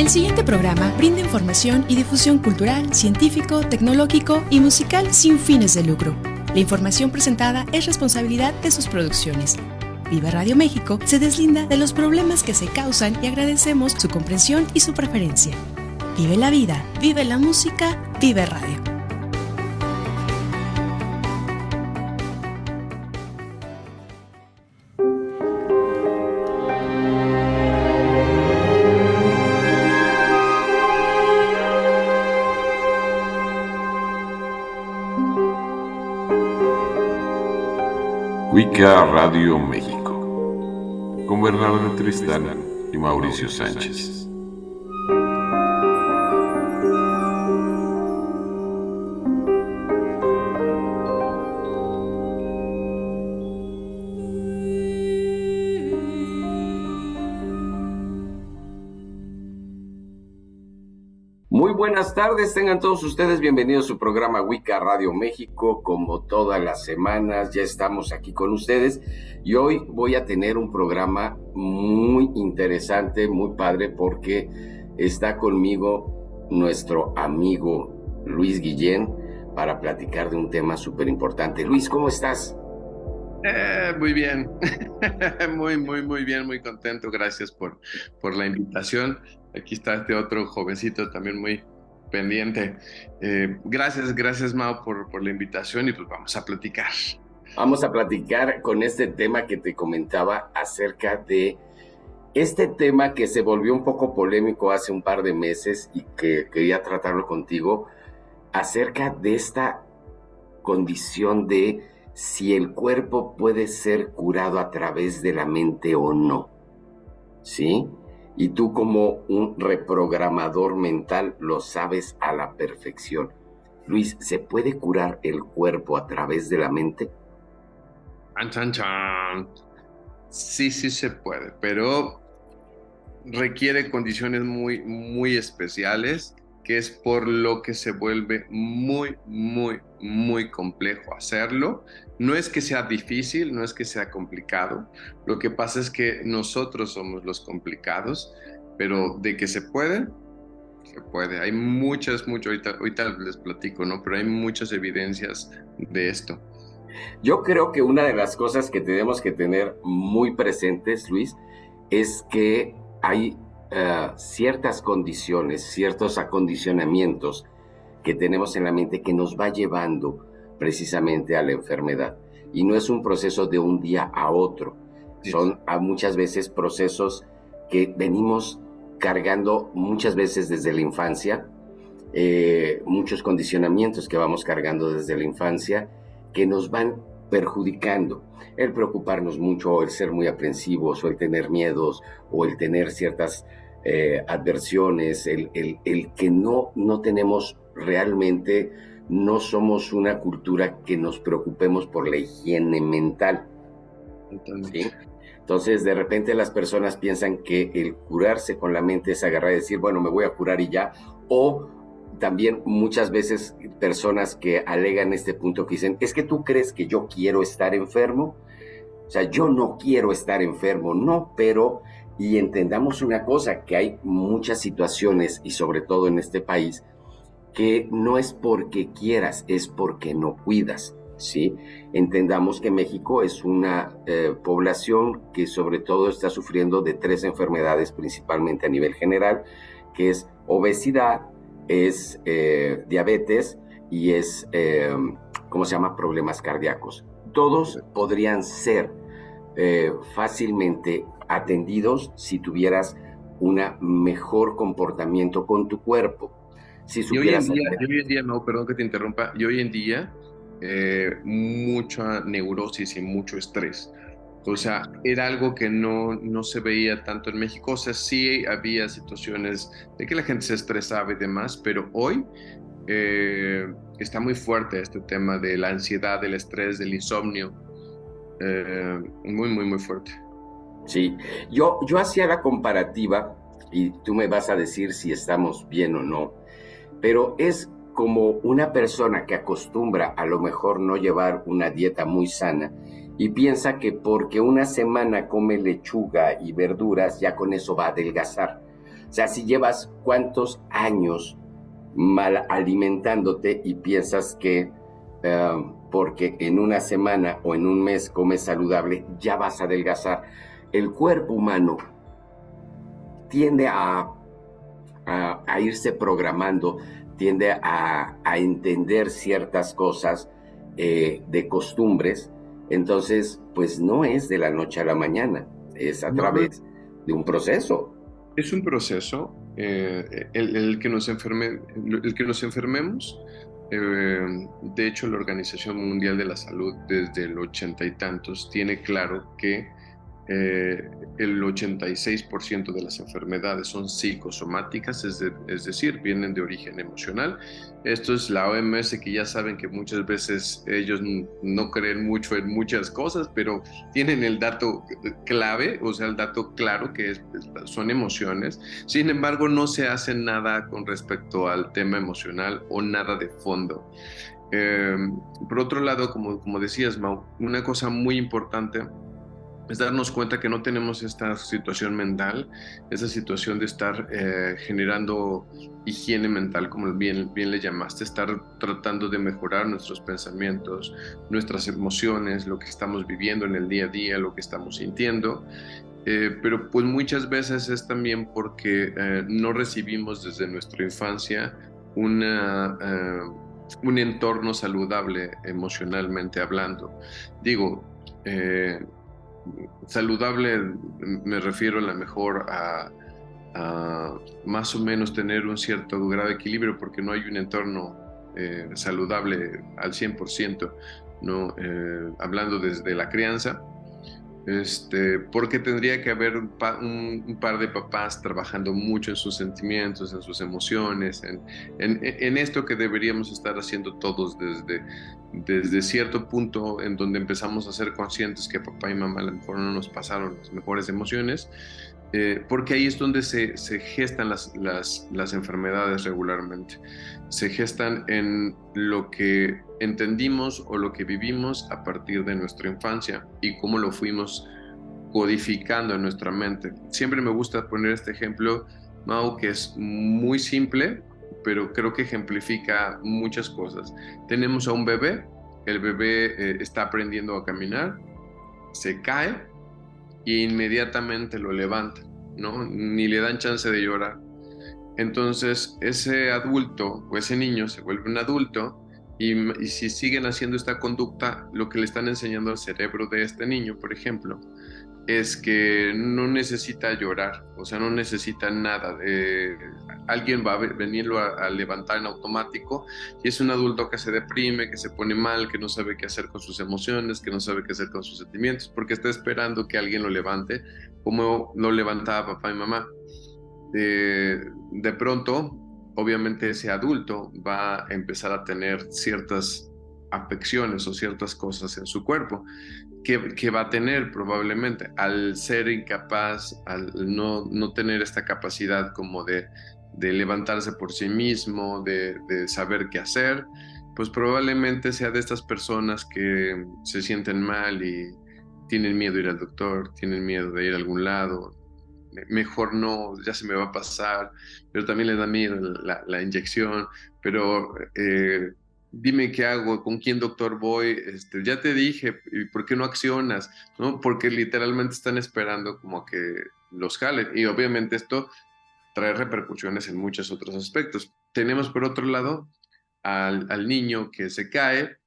El siguiente programa brinda información y difusión cultural, científico, tecnológico y musical sin fines de lucro. La información presentada es responsabilidad de sus producciones. Vive Radio México se deslinda de los problemas que se causan y agradecemos su comprensión y su preferencia. Vive la vida, vive la música, vive radio. Wicca Radio México, con Bernardo Tristán y Mauricio Sánchez. Muy buenas tardes, tengan todos ustedes bienvenidos a su programa Wicca Radio México. Como todas las semanas ya estamos aquí con ustedes y hoy voy a tener un programa muy interesante, muy padre, porque está conmigo nuestro amigo Luis Guillén para platicar de un tema súper importante. Luis, ¿cómo estás? Muy bien, muy bien, muy contento. Gracias por la invitación. Aquí está este otro jovencito también muy pendiente. Gracias Mau por la invitación y pues vamos a platicar. Vamos a platicar con este tema que te comentaba acerca de este tema que se volvió un poco polémico hace un par de meses y que quería tratarlo contigo acerca de esta condición de si el cuerpo puede ser curado a través de la mente o no, ¿sí? Y tú como un reprogramador mental lo sabes a la perfección. Luis, ¿se puede curar el cuerpo a través de la mente? Chan. Sí se puede, pero requiere condiciones muy especiales, que es por lo que se vuelve muy complejo hacerlo. No es que sea difícil, no es que sea complicado. Lo que pasa es que nosotros somos los complicados, pero de que se puede. Hay ahorita les platico, ¿no? Pero hay muchas evidencias de esto. Yo creo que una de las cosas que tenemos que tener muy presentes, Luis, es que hay ciertas condiciones, ciertos acondicionamientos que tenemos en la mente que nos va llevando precisamente a la enfermedad. Y no es un proceso de un día a otro. Son muchas veces procesos que venimos cargando muchas veces desde la infancia, muchos condicionamientos que vamos cargando desde la infancia que nos van perjudicando. El preocuparnos mucho, o el ser muy aprensivos, o el tener miedos, o el tener ciertas adversiones, el que no tenemos realmente, no somos una cultura que nos preocupemos por la higiene mental. ¿Sí? Entonces, de repente las personas piensan que el curarse con la mente es agarrar y decir, bueno, me voy a curar y ya, o también muchas veces personas que alegan este punto que dicen, es que tú crees que yo quiero estar enfermo. O sea, yo no quiero estar enfermo, no, pero, y entendamos una cosa, que hay muchas situaciones, y sobre todo en este país, que no es porque quieras, es porque no cuidas, ¿sí? Entendamos que México es una población que sobre todo está sufriendo de 3 enfermedades, principalmente a nivel general, que es obesidad, es diabetes y es, problemas cardíacos. Todos podrían ser fácilmente atendidos si tuvieras un mejor comportamiento con tu cuerpo. Si supieras... Yo hoy en día, no, perdón que te interrumpa, yo hoy en día mucha neurosis y mucho estrés. O sea, era algo que no se veía tanto en México. O sea, sí había situaciones de que la gente se estresaba y demás, pero hoy está muy fuerte este tema de la ansiedad, del estrés, del insomnio. Muy fuerte. Sí, yo hacía la comparativa, y tú me vas a decir si estamos bien o no, pero es como una persona que acostumbra a lo mejor no llevar una dieta muy sana y piensa que porque una semana come lechuga y verduras ya con eso va a adelgazar. O sea, si llevas cuántos años mal alimentándote y piensas que porque en una semana o en un mes comes saludable, ya vas a adelgazar. El cuerpo humano tiende a irse programando, tiende a entender ciertas cosas de costumbres. Entonces, pues no es de la noche a la mañana, es a través de un proceso. Es un proceso, el que nos enfermemos. De hecho, la Organización Mundial de la Salud desde el 80 y tantos tiene claro que el 86% de las enfermedades son psicosomáticas, es decir, vienen de origen emocional. Esto es la OMS, que ya saben que muchas veces ellos no creen mucho en muchas cosas, pero tienen el dato clave, o sea, el dato claro que son emociones. Sin embargo, no se hace nada con respecto al tema emocional o nada de fondo. Por otro lado, como decías, Mau, una cosa muy importante es darnos cuenta que no tenemos esta situación mental, esa situación de estar generando higiene mental, como bien le llamaste, estar tratando de mejorar nuestros pensamientos, nuestras emociones, lo que estamos viviendo en el día a día, lo que estamos sintiendo. Pero pues muchas veces es también porque no recibimos desde nuestra infancia un entorno saludable emocionalmente hablando. Digo, saludable me refiero a lo mejor a más o menos tener un cierto grado de equilibrio, porque no hay un entorno saludable al 100%, ¿no? Hablando desde la crianza, porque tendría que haber un par de papás trabajando mucho en sus sentimientos, en sus emociones, en esto que deberíamos estar haciendo todos desde cierto punto en donde empezamos a ser conscientes que papá y mamá a lo mejor no nos pasaron las mejores emociones, porque ahí es donde se gestan las enfermedades regularmente. Se gestan en lo que entendimos o lo que vivimos a partir de nuestra infancia y cómo lo fuimos codificando en nuestra mente. Siempre me gusta poner este ejemplo, Mau, que es muy simple, pero creo que ejemplifica muchas cosas. Tenemos a un bebé, el bebé está aprendiendo a caminar, se cae e inmediatamente lo levantan, ¿no? Ni le dan chance de llorar. Entonces, ese adulto o ese niño se vuelve un adulto y si siguen haciendo esta conducta, lo que le están enseñando al cerebro de este niño, por ejemplo, es que no necesita llorar, o sea, no necesita nada. Alguien va a venirlo a levantar en automático, y es un adulto que se deprime, que se pone mal, que no sabe qué hacer con sus emociones, que no sabe qué hacer con sus sentimientos, porque está esperando que alguien lo levante, como lo levantaba papá y mamá. De pronto, obviamente ese adulto va a empezar a tener ciertas afecciones o ciertas cosas en su cuerpo que va a tener probablemente al ser incapaz, al no tener esta capacidad como de levantarse por sí mismo, de saber qué hacer, pues probablemente sea de estas personas que se sienten mal y tienen miedo de ir al doctor, tienen miedo de ir a algún lado. Mejor no, ya se me va a pasar, pero también les da miedo la inyección, pero dime qué hago, con quién doctor voy, ya te dije, ¿y por qué no accionas? ¿No? Porque literalmente están esperando como que los jalen, y obviamente esto trae repercusiones en muchos otros aspectos. Tenemos por otro lado al niño que se cae,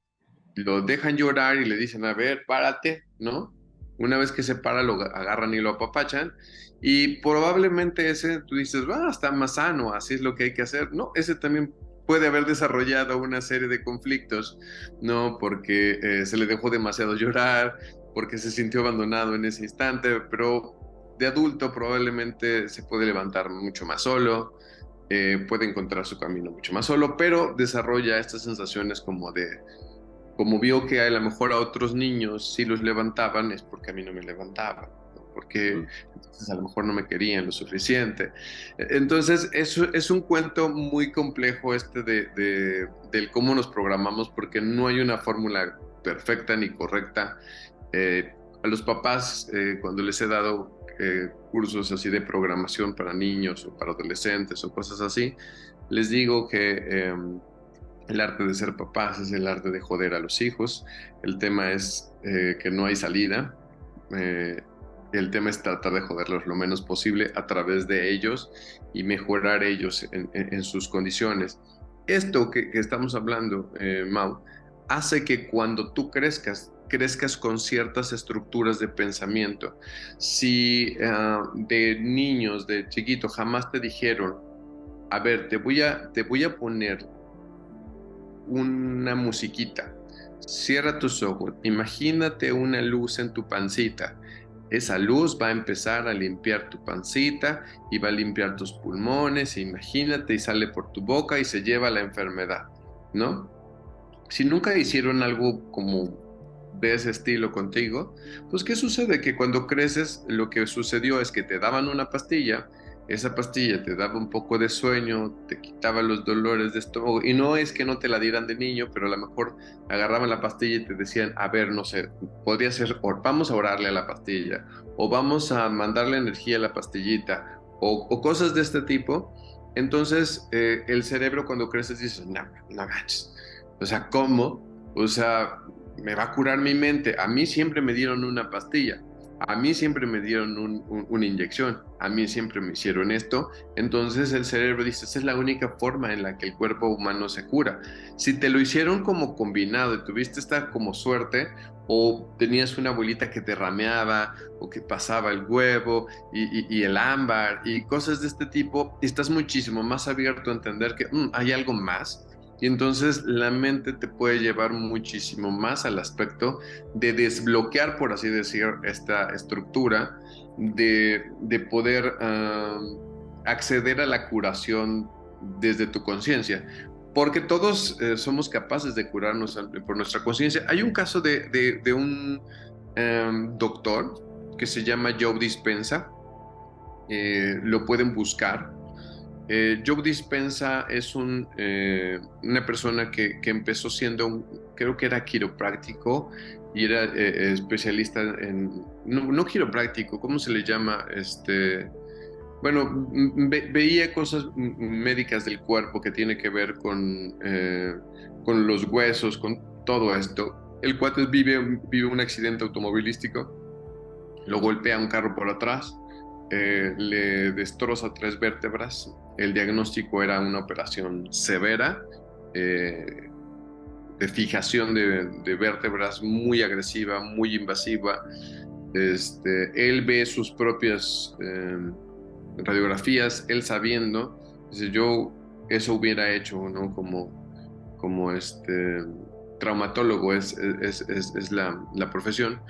lo dejan llorar y le dicen, a ver, párate, ¿no? Una vez que se para, lo agarran y lo apapachan, y probablemente ese, tú dices, está más sano, así es lo que hay que hacer. No, ese también puede haber desarrollado una serie de conflictos, ¿no? Porque se le dejó demasiado llorar, porque se sintió abandonado en ese instante, pero de adulto probablemente se puede levantar mucho más solo, puede encontrar su camino mucho más solo, pero desarrolla estas sensaciones como vio que a lo mejor a otros niños sí los levantaban, es porque a mí no me levantaban, ¿no? Porque entonces a lo mejor no me querían lo suficiente. Entonces, eso es un cuento muy complejo del cómo nos programamos, porque no hay una fórmula perfecta ni correcta. A los papás, cuando les he dado cursos así de programación para niños o para adolescentes o cosas así, les digo que el arte de ser papás es el arte de joder a los hijos. El tema es que no hay salida. El tema es tratar de joderlos lo menos posible a través de ellos y mejorar ellos en sus condiciones. Esto que estamos hablando, Mau, hace que cuando tú crezcas con ciertas estructuras de pensamiento. Si de niños, de chiquito, jamás te dijeron, a ver, te voy a poner una musiquita, cierra tus ojos, imagínate una luz en tu pancita. Esa luz va a empezar a limpiar tu pancita y va a limpiar tus pulmones, imagínate, y sale por tu boca y se lleva la enfermedad, ¿no? Si nunca hicieron algo como de ese estilo contigo, pues ¿qué sucede? Que cuando creces, lo que sucedió es que te daban una pastilla, esa pastilla te daba un poco de sueño, te quitaba los dolores de estómago, y no es que no te la dieran de niño, pero a lo mejor agarraban la pastilla y te decían, a ver, no sé, podría ser, vamos a orarle a la pastilla, o vamos a mandarle energía a la pastillita, o cosas de este tipo. Entonces, el cerebro cuando creces dice, no, no agaches. O sea, ¿cómo? O sea, me va a curar mi mente. A mí siempre me dieron una pastilla. A mí siempre me dieron una inyección. A mí siempre me hicieron esto. Entonces el cerebro dice, esa es la única forma en la que el cuerpo humano se cura. Si te lo hicieron como combinado y tuviste esta como suerte, o tenías una abuelita que te rameaba, o que pasaba el huevo y el ámbar y cosas de este tipo, estás muchísimo más abierto a entender que hay algo más. Y entonces la mente te puede llevar muchísimo más al aspecto de desbloquear, por así decir, esta estructura, de poder acceder a la curación desde tu conciencia. Porque todos somos capaces de curarnos por nuestra conciencia. Hay un caso de un doctor que se llama Joe Dispenza. Lo pueden buscar. Joe Dispenza es una persona que empezó siendo, creo que era quiropráctico y era especialista no quiropráctico, ¿cómo se le llama? Bueno, veía cosas médicas del cuerpo que tiene que ver con los huesos, con todo esto. El cuate vive un accidente automovilístico, lo golpea un carro por atrás, le destroza 3 vértebras. El diagnóstico era una operación severa, de fijación de vértebras muy agresiva, muy invasiva. Él ve sus propias radiografías, él sabiendo, dice, yo eso hubiera hecho, ¿no? Como traumatólogo es la profesión.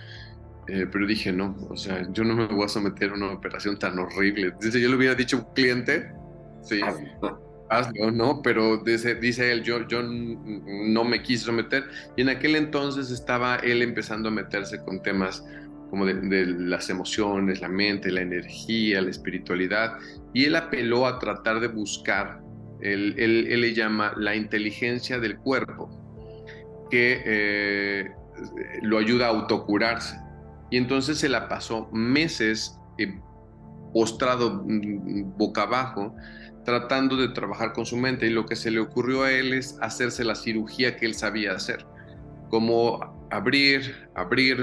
Pero dije, no, o sea, yo no me voy a someter a una operación tan horrible. Dice, yo le hubiera dicho a un cliente, sí, hazlo, ¿no? Pero dice él, yo no me quise someter. Y en aquel entonces estaba él empezando a meterse con temas como de las emociones, la mente, la energía, la espiritualidad. Y él apeló a tratar de buscar, él le llama la inteligencia del cuerpo, que lo ayuda a autocurarse. Y entonces se la pasó meses postrado boca abajo, tratando de trabajar con su mente, y lo que se le ocurrió a él es hacerse la cirugía que él sabía hacer, como abrir,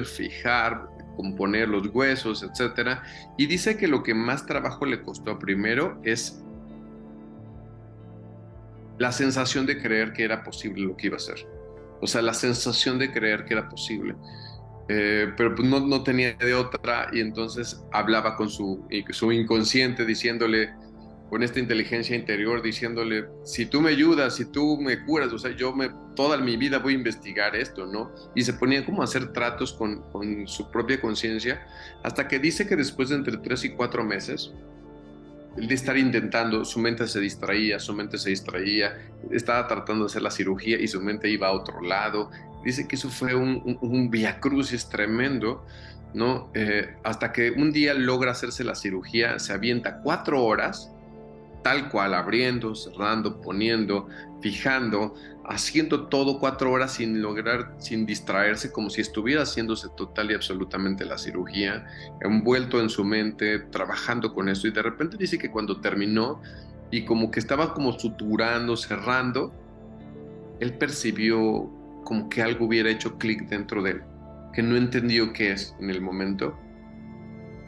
fijar, componer los huesos, etc. Y dice que lo que más trabajo le costó primero es la sensación de creer que era posible lo que iba a hacer. O sea, la sensación de creer que era posible. Pero pues no tenía de otra, y entonces hablaba con su inconsciente, diciéndole, con esta inteligencia interior, diciéndole, si tú me ayudas, si tú me curas, o sea, toda mi vida voy a investigar esto, ¿no? Y se ponía como a hacer tratos con su propia conciencia, hasta que dice que después de entre 3 y 4 meses, el de estar intentando, su mente se distraía, estaba tratando de hacer la cirugía y su mente iba a otro lado. Dice que eso fue un viacrucis tremendo, ¿no? Hasta que un día logra hacerse la cirugía, se avienta 4 horas tal cual, abriendo, cerrando, poniendo, fijando, haciendo todo 4 horas sin distraerse, como si estuviera haciéndose total y absolutamente la cirugía, envuelto en su mente, trabajando con eso. Y de repente dice que cuando terminó y como que estaba como suturando, cerrando, él percibió como que algo hubiera hecho clic dentro de él, que no entendió qué es en el momento,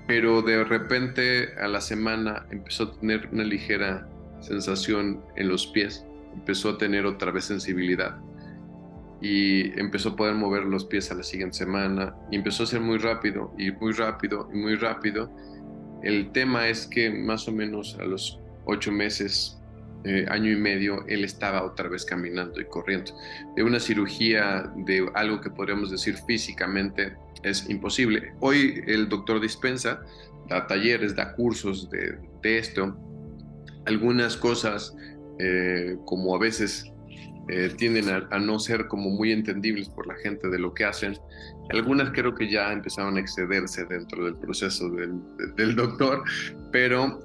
pero de repente a la semana empezó a tener una ligera sensación en los pies, empezó a tener otra vez sensibilidad y empezó a poder mover los pies a la siguiente semana y empezó a ser muy rápido y muy rápido y muy rápido. El tema es que más o menos a los 8 meses, año y medio, él estaba otra vez caminando y corriendo. De una cirugía, de algo que podríamos decir físicamente, es imposible. Hoy el doctor dispensa, da talleres, da cursos de esto. Algunas cosas, como a veces tienden a no ser como muy entendibles por la gente de lo que hacen. Algunas creo que ya empezaron a excederse dentro del proceso del doctor, pero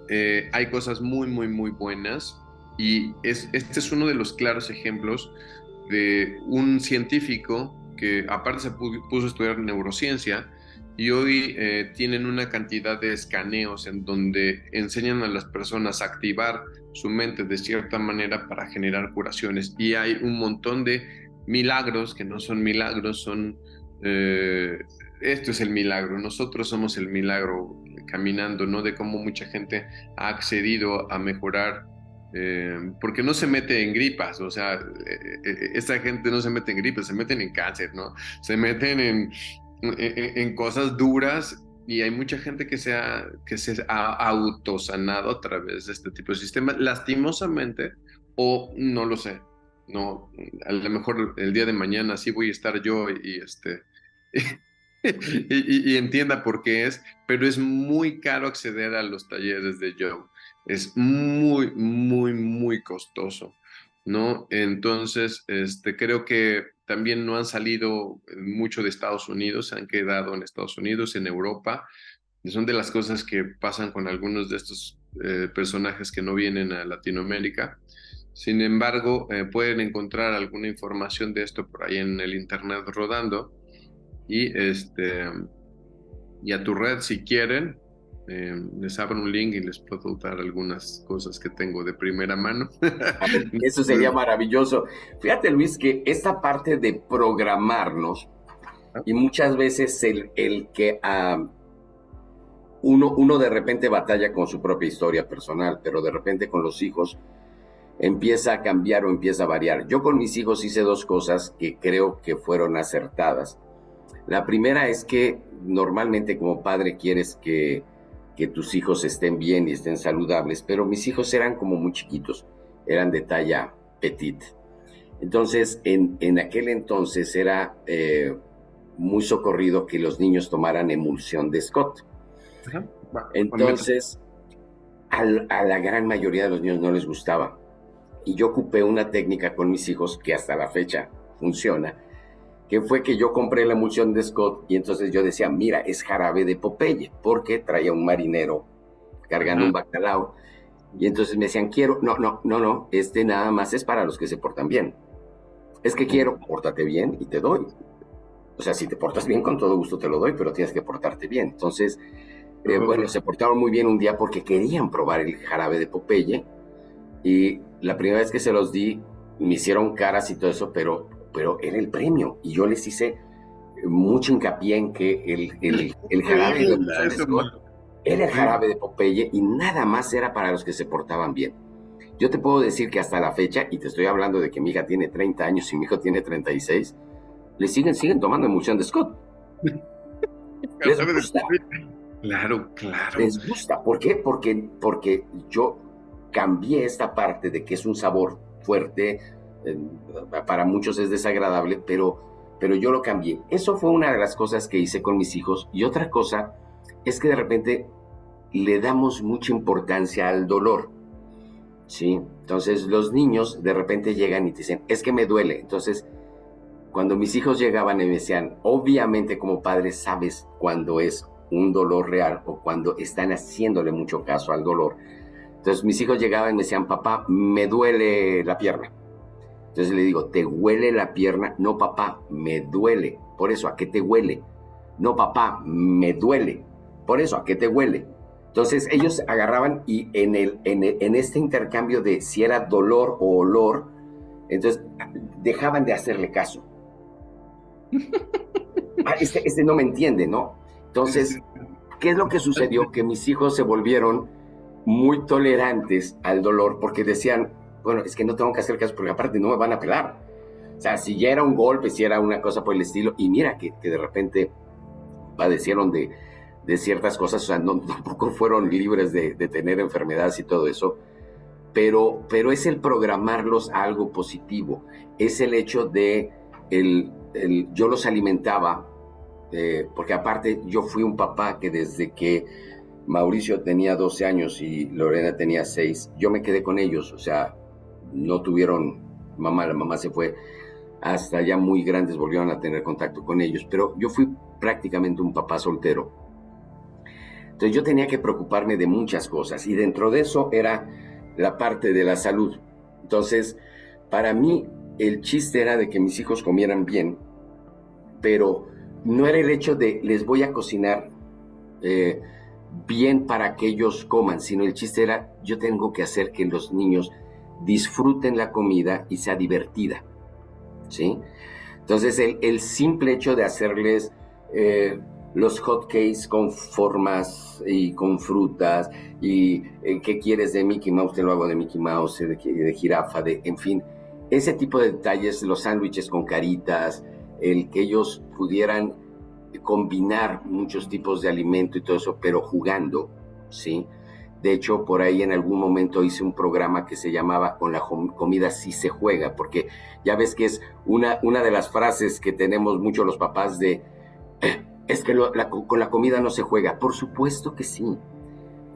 hay cosas muy, muy, muy buenas y este es uno de los claros ejemplos de un científico que aparte se puso a estudiar neurociencia y hoy tienen una cantidad de escaneos en donde enseñan a las personas a activar su mente de cierta manera para generar curaciones. Y hay un montón de milagros que no son milagros, son... esto es el milagro, nosotros somos el milagro caminando, ¿no? De cómo mucha gente ha accedido a mejorar, porque no se mete en gripas, o sea, esta gente no se mete en gripas, se meten en cáncer, ¿no? Se meten en cosas duras y hay mucha gente que se ha autosanado a través de este tipo de sistemas, lastimosamente, o no lo sé, no, a lo mejor el día de mañana sí voy a estar yo y entienda por qué es, pero es muy caro acceder a los talleres de Joe, es muy, muy, muy costoso, ¿no? Entonces, creo que también no han salido mucho de Estados Unidos, se han quedado en Estados Unidos, en Europa. Y son de las cosas que pasan con algunos de estos personajes que no vienen a Latinoamérica. Sin embargo, pueden encontrar alguna información de esto por ahí en el internet rodando. Y, y a tu red, si quieren, les abro un link y les puedo dar algunas cosas que tengo de primera mano. Eso sería maravilloso. Fíjate, Luis, que esta parte de programarnos, y muchas veces el que uno de repente batalla con su propia historia personal, pero de repente con los hijos empieza a cambiar o empieza a variar. Yo con mis hijos hice 2 cosas que creo que fueron acertadas. La primera es que normalmente como padre quieres que tus hijos estén bien y estén saludables, pero mis hijos eran como muy chiquitos, eran de talla petite. Entonces, en aquel entonces era muy socorrido que los niños tomaran emulsión de Scott. Entonces, a la gran mayoría de los niños no les gustaba. Y yo ocupé una técnica con mis hijos que hasta la fecha funciona, que fue que yo compré la emulsión de Scott y entonces yo decía, mira, es jarabe de Popeye, porque traía un marinero cargando un bacalao. Y entonces me decían, no, este nada más es para los que se portan bien. Es que quiero, pórtate bien y te doy. O sea, si te portas bien, con todo gusto te lo doy, pero tienes que portarte bien. Entonces, bueno, se portaron muy bien un día porque querían probar el jarabe de Popeye. Y la primera vez que se los di, me hicieron caras y todo eso, pero era el premio. Y yo les hice mucho hincapié en que el jarabe de Scott era el jarabe de Popeye y nada más era para los que se portaban bien. Yo te puedo decir que hasta la fecha, y te estoy hablando de que mi hija tiene 30 años y mi hijo tiene 36, le siguen tomando emulsión de Scott. Les gusta. Claro. Les gusta. ¿Por qué? Porque yo cambié esta parte de que es un sabor fuerte, para muchos es desagradable, pero yo lo cambié. Eso fue una de las cosas que hice con mis hijos. Y otra cosa es que de repente le damos mucha importancia al dolor, ¿sí? Entonces los niños de repente llegan y te dicen, es que me duele. Entonces, cuando mis hijos llegaban y me decían, obviamente como padre sabes cuando es un dolor real o cuando están haciéndole mucho caso al dolor. Entonces mis hijos llegaban y me decían, papá, me duele la pierna. Entonces le digo, ¿te huele la pierna? No, papá, me duele. Por eso, ¿a qué te huele? No, papá, me duele. Por eso, ¿a qué te huele? Entonces ellos agarraban y en este intercambio de si era dolor o olor, entonces dejaban de hacerle caso. Este no me entiende, ¿no? Entonces, ¿qué es lo que sucedió? Que mis hijos se volvieron muy tolerantes al dolor porque decían, bueno, es que no tengo que hacer caso porque aparte no me van a pelar. O sea, si ya era un golpe, si era una cosa por el estilo, y mira que de repente padecieron de ciertas cosas, o sea, tampoco fueron libres de tener enfermedades y todo eso, pero es el programarlos a algo positivo, es el hecho de yo los alimentaba, porque aparte yo fui un papá que desde que Mauricio tenía 12 años y Lorena tenía 6, yo me quedé con ellos, o sea, no tuvieron mamá, la mamá se fue, hasta ya muy grandes volvieron a tener contacto con ellos, pero yo fui prácticamente un papá soltero. Entonces yo tenía que preocuparme de muchas cosas y dentro de eso era la parte de la salud. Entonces, para mí el chiste era de que mis hijos comieran bien, pero no era el hecho de les voy a cocinar bien para que ellos coman, sino el chiste era yo tengo que hacer que los niños disfruten la comida y sea divertida, ¿sí? Entonces el simple hecho de hacerles los hot cakes con formas y con frutas y ¿qué quieres de Mickey Mouse? Te lo hago de Mickey Mouse, de jirafa, en fin, ese tipo de detalles, los sándwiches con caritas, el que ellos pudieran combinar muchos tipos de alimento y todo eso, pero jugando, ¿sí? De hecho, por ahí en algún momento hice un programa que se llamaba Con la comida sí se juega, porque ya ves que es una de las frases que tenemos muchos los papás de es que con la comida no se juega. Por supuesto que sí.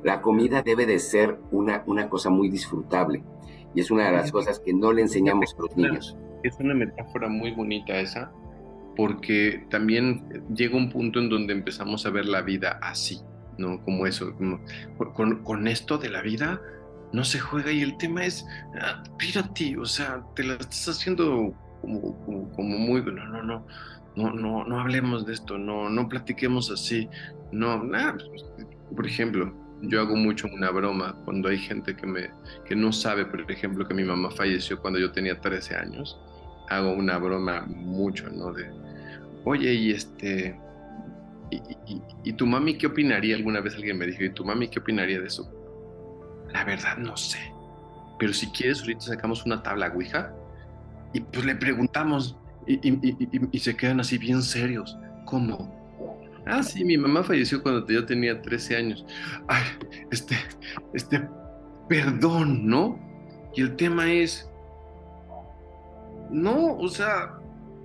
La comida debe de ser una cosa muy disfrutable y es una de las cosas que no le enseñamos a los niños. Es una metáfora muy bonita esa, porque también llega un punto en donde empezamos a ver la vida así, ¿no? Como eso, con esto de la vida no se juega y el tema es, pírate, o sea, te la estás haciendo como muy, no hablemos de esto, no platiquemos así, nada. Por ejemplo, yo hago mucho una broma cuando hay gente que no sabe, por ejemplo, que mi mamá falleció cuando yo tenía 13 años, hago una broma mucho, ¿no? De, oye, ¿y tu mami qué opinaría? Alguna vez alguien me dijo, ¿y tu mami qué opinaría de eso? La verdad no sé, pero si quieres ahorita sacamos una tabla ouija y pues le preguntamos y se quedan así bien serios. ¿Cómo? Ah, sí, mi mamá falleció cuando yo tenía 13 años. Ay, perdón, ¿no? Y el tema es, no, o sea,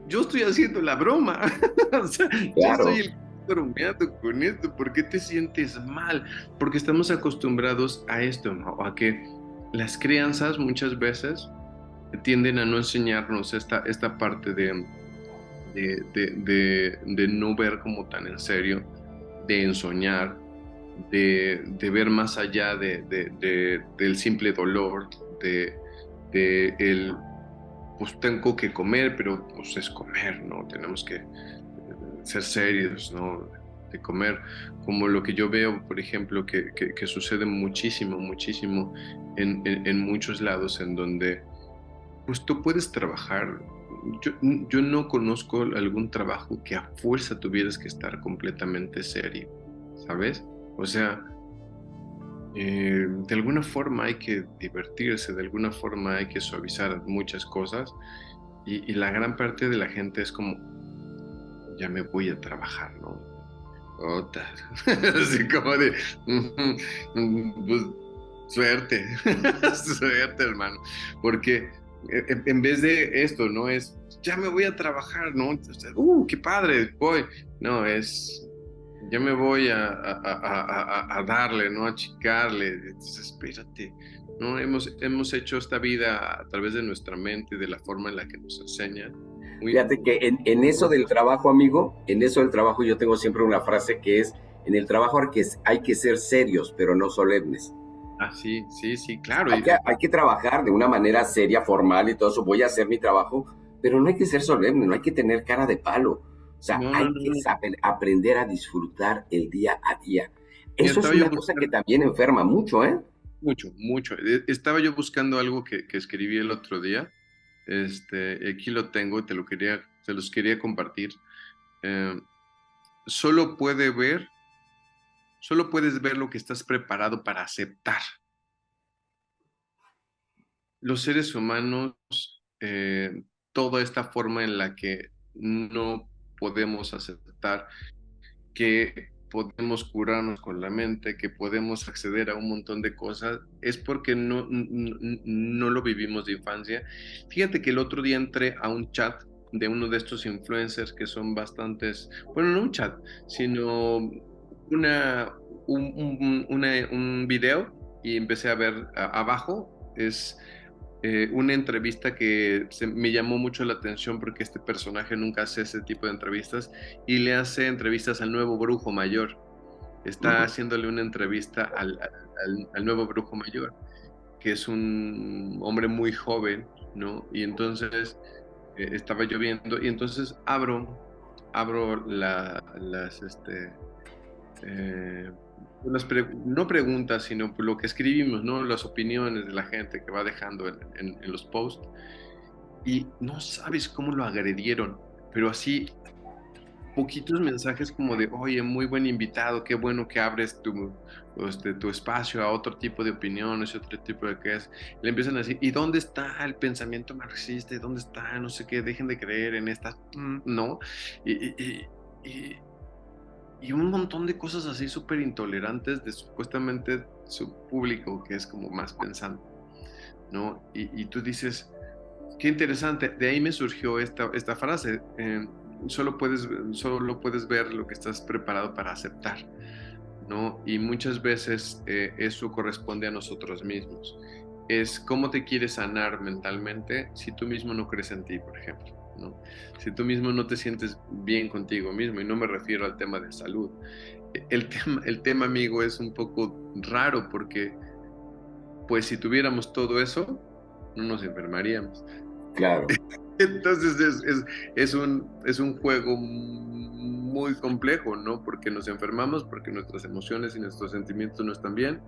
yo estoy haciendo la broma. O sea, claro. Yo estoy bromeando con esto. ¿Por qué te sientes mal? Porque estamos acostumbrados a esto, ¿no? A que las crianzas muchas veces tienden a no enseñarnos esta parte de no ver como tan en serio, de ensoñar, de ver más allá del simple dolor, pues tengo que comer, pero pues es comer, ¿no? Tenemos que ser serios, ¿no? De comer, como lo que yo veo, por ejemplo, que sucede muchísimo en muchos lados en donde pues tú puedes trabajar. Yo no conozco algún trabajo que a fuerza tuvieras que estar completamente serio, ¿sabes? O sea, de alguna forma hay que divertirse, de alguna forma hay que suavizar muchas cosas y la gran parte de la gente es como, ya me voy a trabajar, ¿no? Así como de, pues, suerte, suerte, hermano, porque en vez de esto, ¿no? Es, ya me voy a trabajar, ¿no? Qué padre, voy. No, es, ya me voy a darle, ¿no? A achicarle. Entonces, espérate, ¿no? Hemos hecho esta vida a través de nuestra mente, de la forma en la que nos enseñan. Fíjate que en eso del trabajo, amigo, en eso del trabajo yo tengo siempre una frase que es, en el trabajo hay que ser serios, pero no solemnes. Ah, sí, sí, sí, claro. Hay que trabajar de una manera seria, formal y todo eso. Voy a hacer mi trabajo, pero no hay que ser solemne, no hay que tener cara de palo. O sea, No, no, hay no, que no. saber aprender a disfrutar el día a día. Mira, Eso es estaba yo una cosa que buscando también enferma mucho, ¿eh? mucho, mucho. Estaba yo buscando algo que escribí el otro día. Aquí lo tengo, te los quería compartir. Eh, solo puede ver, solo puedes ver lo que estás preparado para aceptar. Los seres humanos, toda esta forma en la que no podemos aceptar que podemos curarnos con la mente, que podemos acceder a un montón de cosas, es porque no lo vivimos de infancia. Fíjate que el otro día entré a un chat de uno de estos influencers que son bastantes, bueno, no un chat, sino una, un video y empecé a ver abajo, es una entrevista que me llamó mucho la atención porque este personaje nunca hace ese tipo de entrevistas y le hace entrevistas al nuevo brujo mayor. Está Ujú. haciéndole una entrevista al nuevo brujo mayor, que es un hombre muy joven, ¿no? Y entonces estaba lloviendo y entonces abro eh, no preguntas, sino lo que escribimos, ¿no? Las opiniones de la gente que va dejando en los posts. Y no sabes cómo lo agredieron, pero así poquitos mensajes como de, oye, muy buen invitado, qué bueno que abres tu espacio a otro tipo de opiniones, otro tipo de qué es. Le empiezan a decir, ¿y dónde está el pensamiento marxista? ¿Dónde está? No sé qué, dejen de creer en esta, no. Y, y un montón de cosas así súper intolerantes de supuestamente su público que es como más pensante, ¿no? Y tú dices, qué interesante, de ahí me surgió esta frase, solo puedes ver lo que estás preparado para aceptar, ¿no? Y muchas veces eso corresponde a nosotros mismos. Es cómo te quieres sanar mentalmente si tú mismo no crees en ti, por ejemplo, ¿no? Si tú mismo no te sientes bien contigo mismo, y no me refiero al tema de salud. El tema, amigo, es un poco raro porque, pues, si tuviéramos todo eso, no nos enfermaríamos. Claro. Entonces es un juego muy complejo, ¿no? Porque nos enfermamos, porque nuestras emociones y nuestros sentimientos no están bien,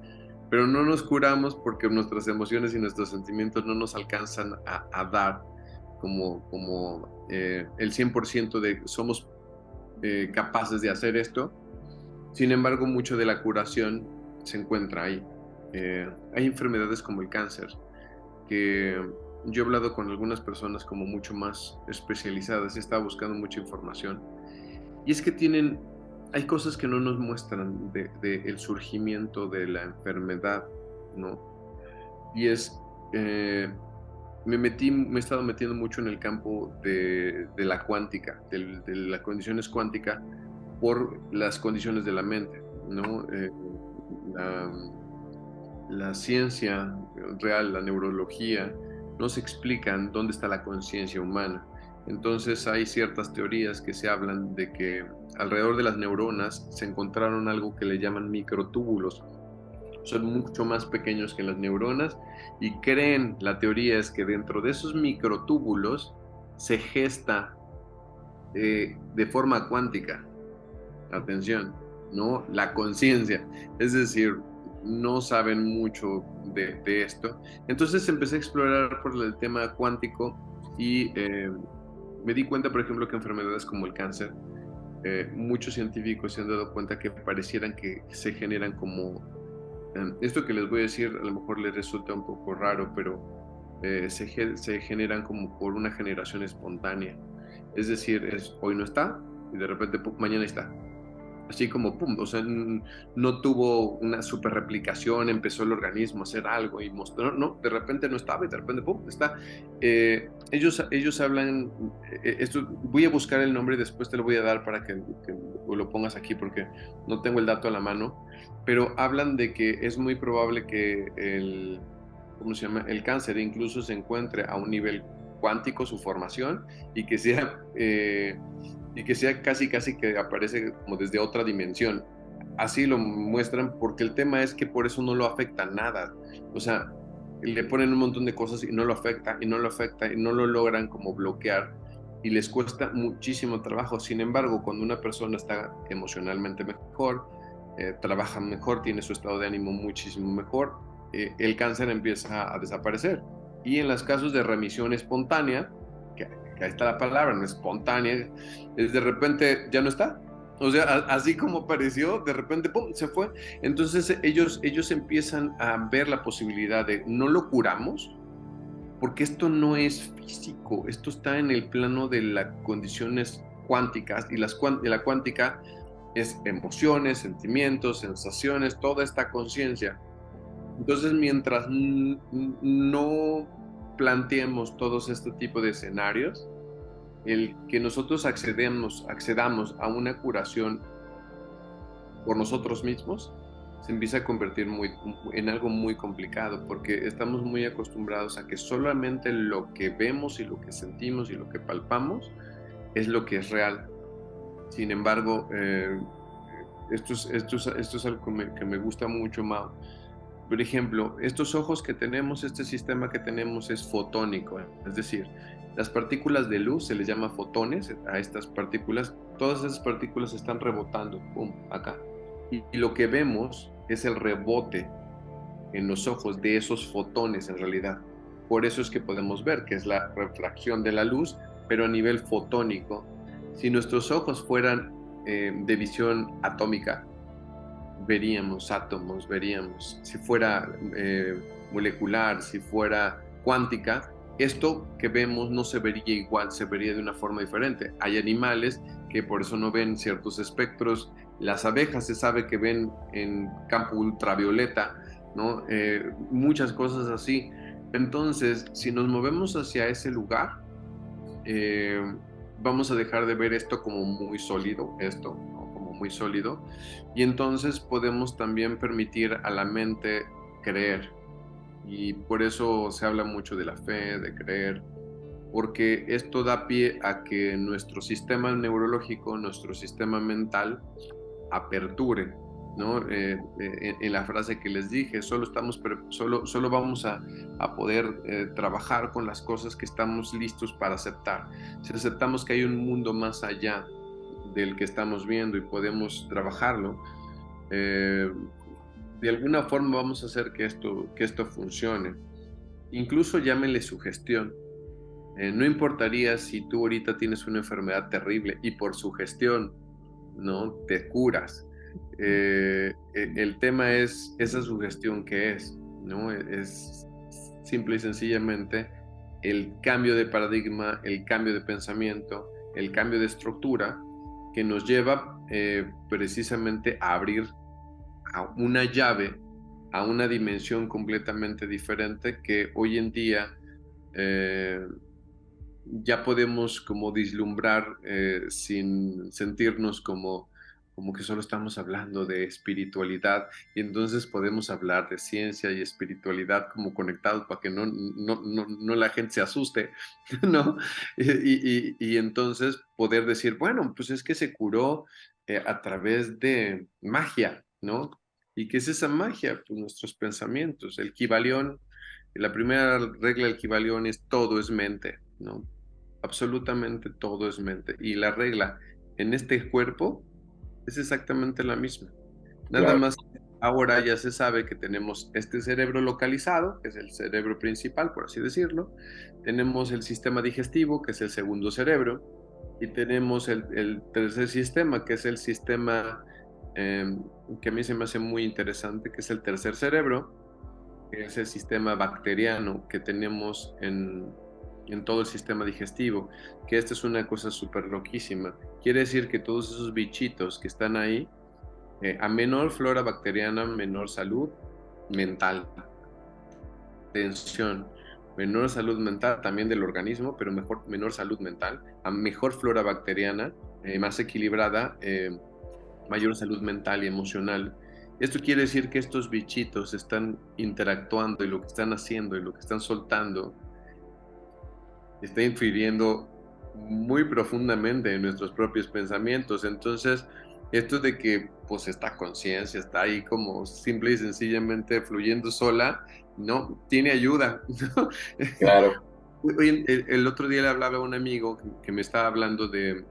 pero no nos curamos porque nuestras emociones y nuestros sentimientos no nos alcanzan a dar como el 100% de somos capaces de hacer esto. Sin embargo, mucho de la curación se encuentra ahí. Hay enfermedades como el cáncer, que yo he hablado con algunas personas como mucho más especializadas y estaba buscando mucha información. Y es que hay cosas que no nos muestran de el surgimiento de la enfermedad, ¿no? Y eh, me he estado metiendo mucho en el campo de la cuántica, de las condiciones cuánticas por las condiciones de la mente, ¿no? La, la ciencia real, la neurología, nos explican dónde está la conciencia humana. Entonces hay ciertas teorías que se hablan de que alrededor de las neuronas se encontraron algo que le llaman microtúbulos. Son mucho más pequeños que las neuronas y la teoría es que dentro de esos microtúbulos se gesta de forma cuántica, atención, ¿no? La conciencia. Es decir, no saben mucho de esto. Entonces empecé a explorar por el tema cuántico y me di cuenta, por ejemplo, que enfermedades como el cáncer, muchos científicos se han dado cuenta que parecieran que se generan como, esto que les voy a decir a lo mejor les resulta un poco raro, pero se generan como por una generación espontánea. Es decir, hoy no está y de repente mañana está. Así como, pum, o sea, no tuvo una super replicación, empezó el organismo a hacer algo y mostró, no, de repente no estaba y de repente, pum, está. Ellos hablan, voy a buscar el nombre y después te lo voy a dar para que lo pongas aquí porque no tengo el dato a la mano, pero hablan de que es muy probable que ¿cómo se llama? El cáncer incluso se encuentre a un nivel cuántico su formación y que sea casi que aparece como desde otra dimensión. así lo muestran, porque el tema es que por eso no lo afecta nada. O sea, le ponen un montón de cosas y no lo afecta, y no lo afecta, y no lo logran como bloquear, y les cuesta muchísimo trabajo. Sin embargo, cuando una persona está emocionalmente mejor, trabaja mejor, tiene su estado de ánimo muchísimo mejor, el cáncer empieza a desaparecer. Y en los casos de remisión espontánea, que ahí está la palabra, no espontánea, es de repente ya no está. O sea, así como apareció, de repente, ¡pum!, se fue. Entonces ellos empiezan a ver la posibilidad de, no lo curamos, porque esto no es físico, esto está en el plano de las condiciones cuánticas, y la cuántica es emociones, sentimientos, sensaciones, toda esta conciencia. Entonces, mientras no planteemos todos este tipo de escenarios, el que nosotros accedamos a una curación por nosotros mismos, se empieza a convertir en algo muy complicado, porque estamos muy acostumbrados a que solamente lo que vemos y lo que sentimos y lo que palpamos es lo que es real. Sin embargo, esto es algo que me gusta mucho, Mau. Por ejemplo, estos ojos que tenemos, este sistema que tenemos es fotónico, es decir, las partículas de luz se les llama fotones a estas partículas. Todas esas partículas están rebotando, pum, acá. Y lo que vemos es el rebote en los ojos de esos fotones en realidad. Por eso es que podemos ver que es la refracción de la luz, pero a nivel fotónico. Si nuestros ojos fueran de visión atómica, veríamos átomos, veríamos, si fuera molecular, si fuera cuántica, esto que vemos no se vería igual, se vería de una forma diferente. Hay animales que por eso no ven ciertos espectros. Las abejas se sabe que ven en campo ultravioleta, ¿no? Muchas cosas así. Entonces, si nos movemos hacia ese lugar, vamos a dejar de ver esto como muy sólido, esto, ¿no?, como muy sólido, y entonces podemos también permitir a la mente creer. Y por eso se habla mucho de la fe, de creer, porque esto da pie a que nuestro sistema neurológico, nuestro sistema mental aperture, ¿no? En la frase que les dije, solo vamos a poder trabajar con las cosas que estamos listos para aceptar. Si aceptamos que hay un mundo más allá del que estamos viendo y podemos trabajarlo, de alguna forma vamos a hacer que esto funcione. Incluso llámenle sugestión. No importaría si tú ahorita tienes una enfermedad terrible y por sugestión, ¿no?, te curas. El tema es esa sugestión que es, ¿no? Es simple y sencillamente el cambio de paradigma, el cambio de pensamiento, el cambio de estructura que nos lleva precisamente a abrir a una llave, a una dimensión completamente diferente que hoy en día ya podemos como vislumbrar sin sentirnos como que solo estamos hablando de espiritualidad, y entonces podemos hablar de ciencia y espiritualidad como conectados para que no la gente se asuste, ¿no? Y entonces poder decir, bueno, pues es que se curó a través de magia, ¿no? ¿Y qué es esa magia? Pues nuestros pensamientos. El Kybalión, la primera regla del Kybalión es todo es mente, ¿no? Absolutamente todo es mente. Y la regla en este cuerpo es exactamente la misma. Nada Claro. más ahora ya se sabe que tenemos este cerebro localizado, que es el cerebro principal, por así decirlo. Tenemos el sistema digestivo, que es el segundo cerebro. Y tenemos el tercer sistema, que es el sistema que a mí se me hace muy interesante, que es el tercer cerebro, que es el sistema bacteriano que tenemos en todo el sistema digestivo, que esta es una cosa súper loquísima. Quiere decir que todos esos bichitos que están ahí, a menor flora bacteriana, menor salud mental, tensión, menor salud mental también del organismo, pero menor salud mental, a mejor flora bacteriana, más equilibrada, mayor salud mental y emocional. Esto quiere decir que estos bichitos están interactuando, y lo que están haciendo y lo que están soltando está infiriendo muy profundamente en nuestros propios pensamientos. Entonces, Esto de que pues esta conciencia está ahí como simple y sencillamente fluyendo sola, no, tiene ayuda, ¿no? Claro. Oye, el otro día le hablaba a un amigo que me estaba hablando me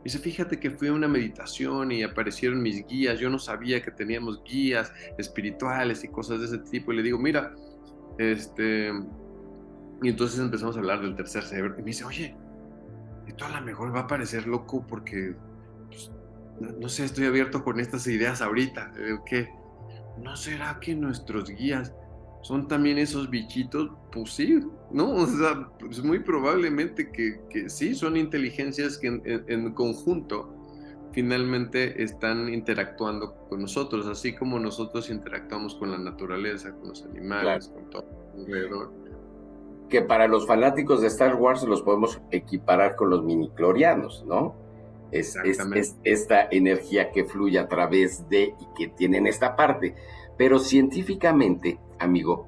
dice, fíjate que fui a una meditación y aparecieron mis guías, yo no sabía que teníamos guías espirituales y cosas de ese tipo, y le digo, mira, y entonces empezamos a hablar del tercer cerebro, y me dice, oye, esto a lo mejor va a parecer loco porque, pues, no sé, estoy abierto con estas ideas ahorita, ¿qué? ¿No será que nuestros guías son también esos bichitos? Pues sí, ¿no? O sea, pues muy probablemente que sí, son inteligencias que en conjunto finalmente están interactuando con nosotros, así como nosotros interactuamos con la naturaleza, con los Claro. animales, con todo alrededor. Que para los fanáticos de Star Wars los podemos equiparar con los miniclorianos, ¿no? Exactamente. Es esta energía que fluye a través de y que tienen esta parte. Pero científicamente, amigo,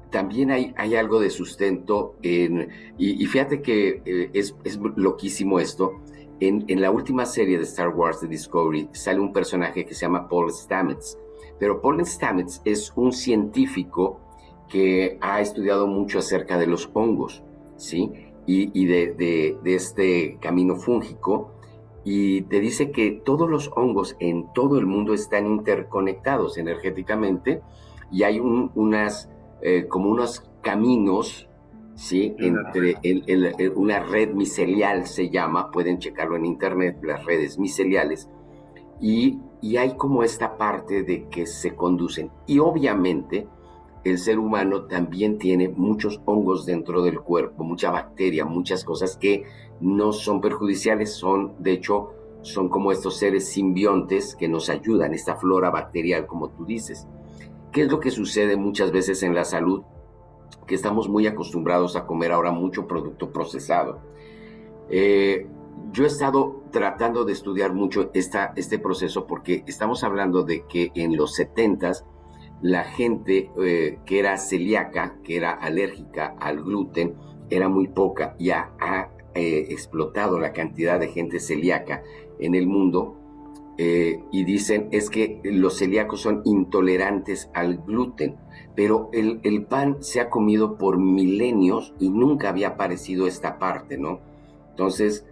también hay algo de sustento y fíjate que es loquísimo esto. En la última serie de Star Wars de Discovery sale un personaje que se llama Paul Stamets, pero Paul Stamets es un científico que ha estudiado mucho acerca de los hongos, ¿sí? Y de este camino fúngico, y te dice que todos los hongos en todo el mundo están interconectados energéticamente y hay como unos caminos, ¿sí? Entre una red micelial se llama, pueden checarlo en internet, las redes miceliales, y hay como esta parte de que se conducen. Y obviamente el ser humano también tiene muchos hongos dentro del cuerpo, mucha bacteria, muchas cosas que no son perjudiciales, de hecho, son como estos seres simbiontes que nos ayudan, esta flora bacterial, como tú dices. ¿Qué es lo que sucede muchas veces en la salud? Que estamos muy acostumbrados a comer ahora mucho producto procesado. Yo he estado tratando de estudiar mucho este proceso porque estamos hablando de que en los 70s la gente que era celíaca, que era alérgica al gluten, era muy poca y ha explotado la cantidad de gente celíaca en el mundo. Y dicen es que los celíacos son intolerantes al gluten, pero el pan se ha comido por milenios y nunca había aparecido esta parte, ¿no? Entonces,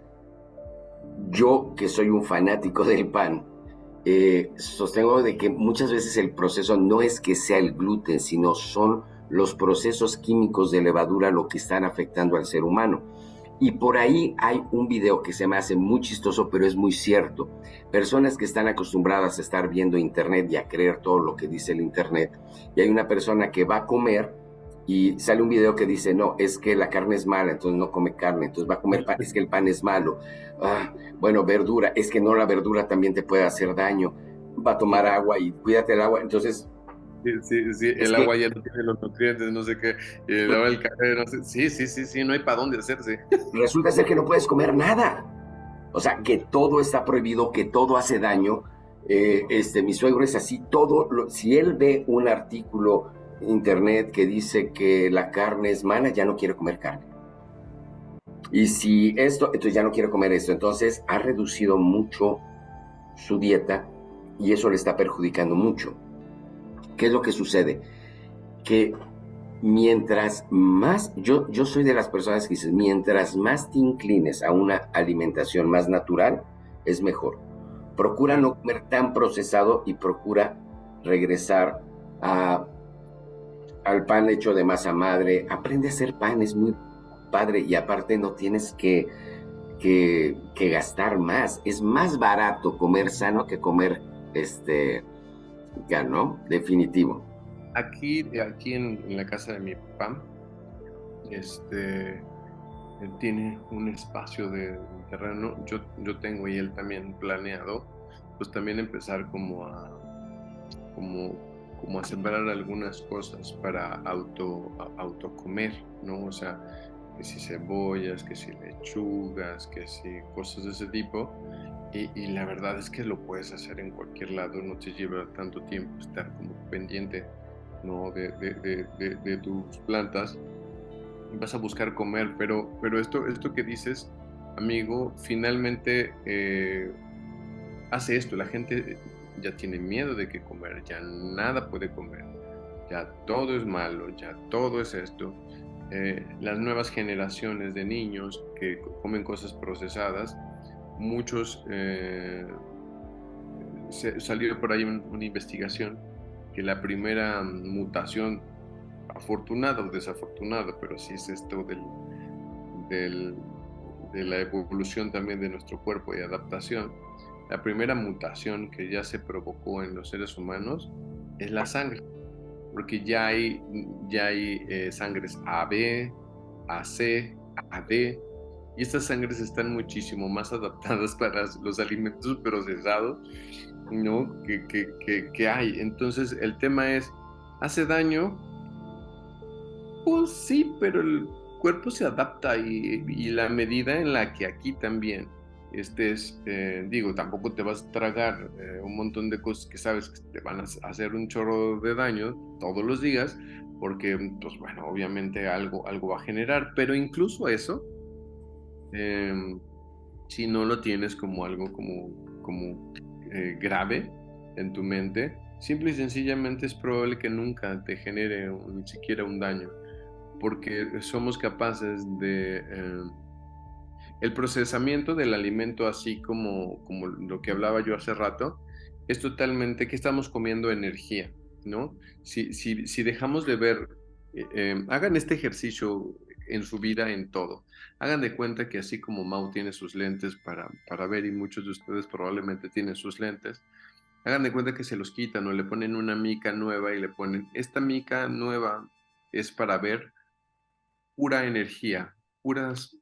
yo que soy un fanático del pan, sostengo de que muchas veces el proceso no es que sea el gluten, sino son los procesos químicos de levadura lo que están afectando al ser humano. Y por ahí hay un video que se me hace muy chistoso, pero es muy cierto. Personas que están acostumbradas a estar viendo internet y a creer todo lo que dice el internet, y hay una persona que va a comer y sale un video que dice, no, es que la carne es mala, entonces no come carne, entonces va a comer pan, es que el pan es malo. Bueno, verdura, es que no, la verdura también te puede hacer daño. Va a tomar agua y cuídate el agua, entonces... Sí, el agua ya no tiene los nutrientes, no sé qué, el agua del café, no sé, sí, no hay para dónde hacerse. Resulta ser que no puedes comer nada. O sea, que todo está prohibido, que todo hace daño. Mi suegro es así, si él ve un artículo en internet que dice que la carne es mala, ya no quiere comer carne. Y si entonces ya no quiere comer esto. Entonces ha reducido mucho su dieta y eso le está perjudicando mucho. ¿Qué es lo que sucede? Que mientras más, yo soy de las personas que dicen, mientras más te inclines a una alimentación más natural, es mejor. Procura no comer tan procesado y procura regresar al pan hecho de masa madre. Aprende a hacer pan, es muy padre y aparte no tienes que gastar más. Es más barato comer sano que comer ya, ¿no? Definitivo. Aquí en la casa de mi papá, él tiene un espacio de terreno, yo tengo y él también planeado, pues también empezar como a sembrar algunas cosas para autocomer, ¿no? O sea, que si cebollas, que si lechugas, que si cosas de ese tipo. Y la verdad es que lo puedes hacer en cualquier lado, no te lleva tanto tiempo estar como pendiente, ¿no? de tus plantas. Vas a buscar comer, pero esto que dices, amigo, finalmente hace esto, la gente ya tiene miedo de qué comer, ya nada puede comer, ya todo es malo, ya todo es esto. Las nuevas generaciones de niños que comen cosas procesadas, muchos, salió por ahí una investigación que la primera mutación, afortunada o desafortunada, pero sí es esto del, de la evolución también de nuestro cuerpo y adaptación, la primera mutación que ya se provocó en los seres humanos es la sangre, porque ya hay sangres AB, AC, AD, y estas sangres están muchísimo más adaptadas para los alimentos procesados, ¿no? que hay. Entonces el tema es, ¿hace daño? Pues sí, pero el cuerpo se adapta y la medida en la que aquí también digo, tampoco te vas a tragar un montón de cosas que sabes que te van a hacer un chorro de daño todos los días, porque, pues bueno, obviamente algo va a generar, pero incluso eso, eh, si no lo tienes como algo como grave en tu mente, simple y sencillamente es probable que nunca te genere ni siquiera un daño, porque somos capaces de el procesamiento del alimento, así como lo que hablaba yo hace rato, es totalmente que estamos comiendo energía, ¿no? Si dejamos de ver, hagan este ejercicio en su vida, en todo. Hagan de cuenta que así como Mau tiene sus lentes para ver, y muchos de ustedes probablemente tienen sus lentes, hagan de cuenta que se los quitan o le ponen una mica nueva y le ponen, esta mica nueva es para ver pura energía, puras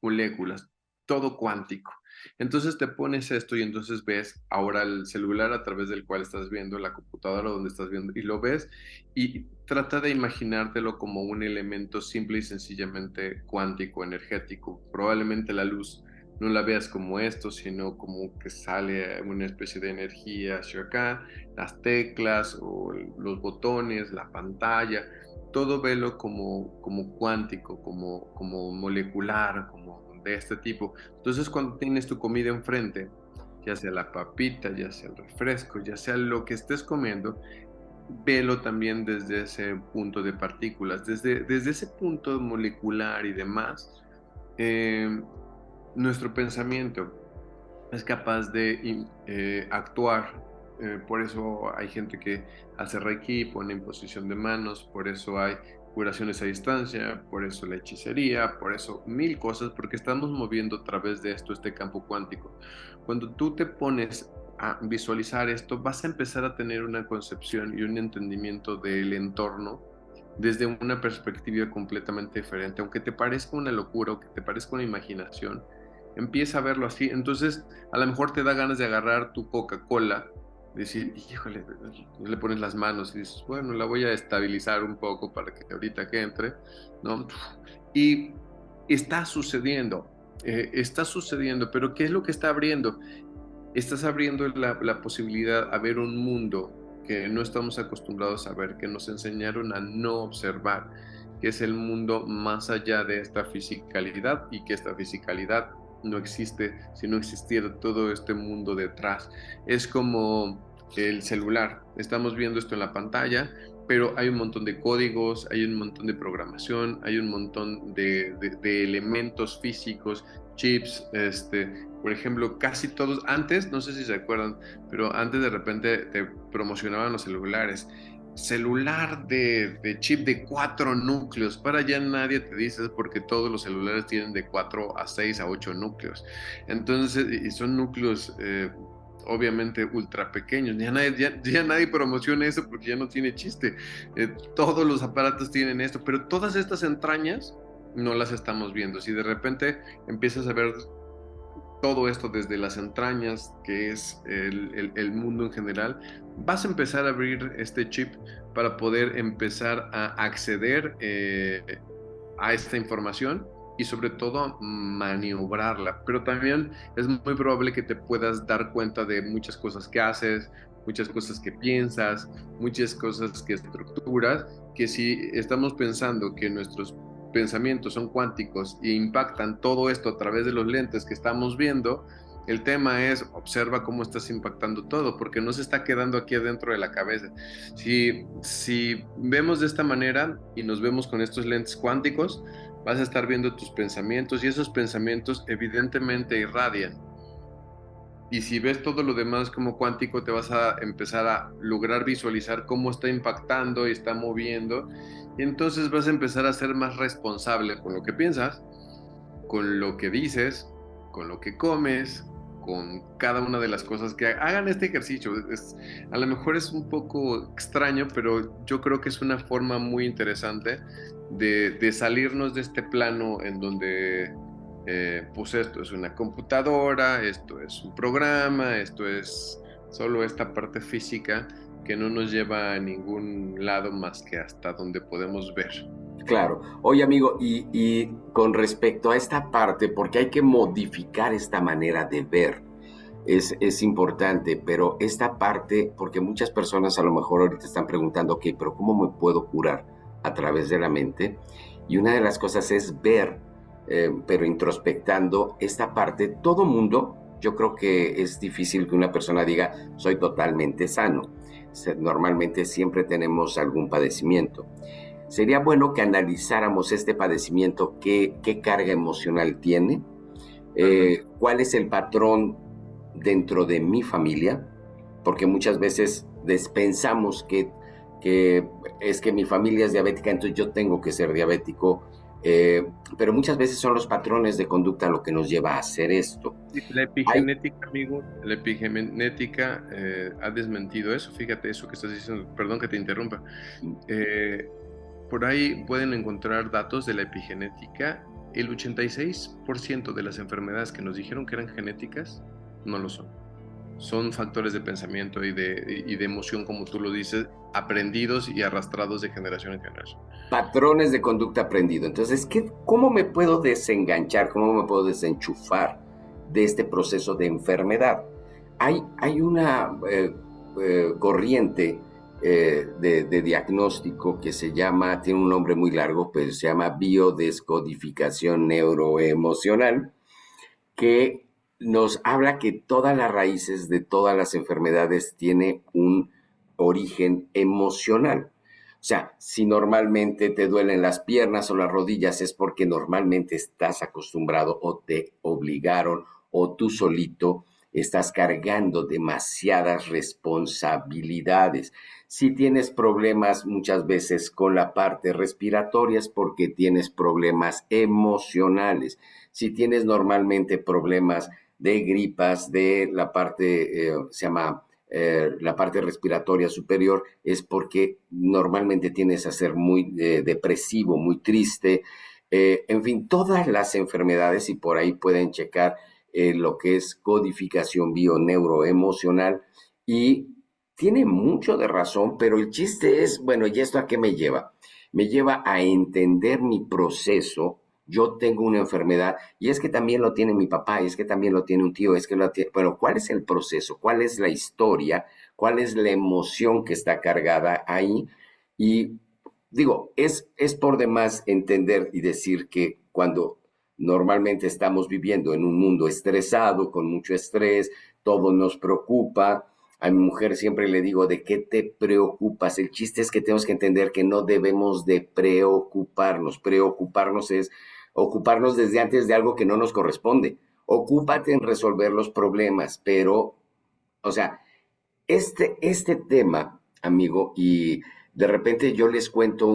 moléculas, todo cuántico. Entonces te pones esto y entonces ves ahora el celular a través del cual estás viendo, la computadora donde estás viendo, y lo ves y trata de imaginártelo como un elemento simple y sencillamente cuántico, energético. Probablemente la luz no la veas como esto, sino como que sale una especie de energía hacia acá, las teclas o los botones, la pantalla, todo velo como cuántico, como molecular, como de este tipo. Entonces, cuando tienes tu comida enfrente, ya sea la papita, ya sea el refresco, ya sea lo que estés comiendo, velo también desde ese punto de partículas, desde ese punto molecular y demás. Nuestro pensamiento es capaz de actuar. Por eso hay gente que hace Reiki, pone en posición de manos, por eso hay curaciones a distancia, por eso la hechicería, por eso mil cosas, porque estamos moviendo a través de esto este campo cuántico. Cuando tú te pones a visualizar esto, vas a empezar a tener una concepción y un entendimiento del entorno desde una perspectiva completamente diferente. Aunque te parezca una locura o que te parezca una imaginación, empieza a verlo así. Entonces, a lo mejor te da ganas de agarrar tu Coca-Cola, decir, híjole, le pones las manos y dices, bueno, la voy a estabilizar un poco para que ahorita que entre, ¿no? Y está sucediendo, pero ¿qué es lo que está abriendo? Estás abriendo la posibilidad a ver un mundo que no estamos acostumbrados a ver, que nos enseñaron a no observar, que es el mundo más allá de esta fisicalidad, y que esta fisicalidad no existe si no existiera todo este mundo detrás. Es como el celular, estamos viendo esto en la pantalla, pero hay un montón de códigos, hay un montón de programación, hay un montón de elementos físicos, chips, por ejemplo, casi todos, antes, no sé si se acuerdan, pero antes de repente te promocionaban los celulares, celular de chip de 4 núcleos, para ya nadie te dice, porque todos los celulares tienen de 4 a 6 a 8 núcleos, entonces, y son núcleos obviamente ultra pequeños, ya nadie promociona eso porque ya no tiene chiste, todos los aparatos tienen esto, pero todas estas entrañas no las estamos viendo. Si de repente empiezas a ver todo esto desde las entrañas, que es el mundo en general, vas a empezar a abrir este chip para poder empezar a acceder a esta información y sobre todo maniobrarla. Pero también es muy probable que te puedas dar cuenta de muchas cosas que haces, muchas cosas que piensas, muchas cosas que estructuras, que si estamos pensando que nuestros pensamientos son cuánticos e impactan todo esto a través de los lentes que estamos viendo, El tema es, observa cómo estás impactando todo, porque no se está quedando aquí adentro de la cabeza. Si vemos de esta manera y nos vemos con estos lentes cuánticos, vas a estar viendo tus pensamientos y esos pensamientos evidentemente irradian. Y si ves todo lo demás como cuántico, te vas a empezar a lograr visualizar cómo está impactando y está moviendo. Y entonces vas a empezar a ser más responsable con lo que piensas, con lo que dices, con lo que comes, con cada una de las cosas que hagan este ejercicio. A lo mejor es un poco extraño, pero yo creo que es una forma muy interesante de salirnos de este plano en donde pues esto es una computadora, esto es un programa, esto es solo esta parte física que no nos lleva a ningún lado más que hasta donde podemos ver. Claro. Oye, amigo, y con respecto a esta parte, porque hay que modificar esta manera de ver, es importante, pero esta parte, porque muchas personas a lo mejor ahorita están preguntando, ok, pero ¿cómo me puedo curar a través de la mente? Y una de las cosas es ver, pero introspectando esta parte. Todo mundo, yo creo que es difícil que una persona diga, soy totalmente sano. Normalmente siempre tenemos algún padecimiento. Sería bueno que analizáramos este padecimiento, qué carga emocional tiene, cuál es el patrón dentro de mi familia, porque muchas veces pensamos que es que mi familia es diabética, entonces yo tengo que ser diabético, pero muchas veces son los patrones de conducta lo que nos lleva a hacer esto. La Hay, epigenética, amigo, la epigenética ha desmentido eso. Fíjate eso que estás diciendo, perdón que te interrumpa. Por ahí pueden encontrar datos de la epigenética. El 86% de las enfermedades que nos dijeron que eran genéticas no lo son. Son factores de pensamiento y de emoción, como tú lo dices, aprendidos y arrastrados de generación en generación. patrones de conducta aprendido. Entonces, ¿cómo me puedo desenganchar? ¿Cómo me puedo desenchufar de este proceso de enfermedad? Hay una corriente de diagnóstico que se llama, tiene un nombre muy largo, pero se llama biodescodificación neuroemocional, que nos habla que todas las raíces de todas las enfermedades tiene un origen emocional. O sea, si normalmente te duelen las piernas o las rodillas es porque normalmente estás acostumbrado o te obligaron o tú solito estás cargando demasiadas responsabilidades. Si tienes problemas muchas veces con la parte respiratoria es porque tienes problemas emocionales. Si tienes normalmente problemas de gripas, de la parte, se llama la parte respiratoria superior, es porque normalmente tienes a ser muy depresivo, muy triste. En fin, todas las enfermedades, y por ahí pueden checar lo que es codificación bioneuroemocional, y tiene mucho de razón, pero el chiste es, bueno, ¿y esto a qué me lleva? Me lleva a entender mi proceso. Yo tengo una enfermedad y es que también lo tiene mi papá, y es que también lo tiene un tío, es que lo tiene, pero ¿cuál es el proceso? ¿Cuál es la historia? ¿Cuál es la emoción que está cargada ahí? Y digo, es por demás entender y decir que cuando normalmente estamos viviendo en un mundo estresado, con mucho estrés, todo nos preocupa. A mi mujer siempre le digo, ¿de qué te preocupas? El chiste es que tenemos que entender que no debemos de preocuparnos. Preocuparnos es ocuparnos desde antes de algo que no nos corresponde. Ocúpate en resolver los problemas, pero, o sea, este tema, amigo, y de repente yo les cuento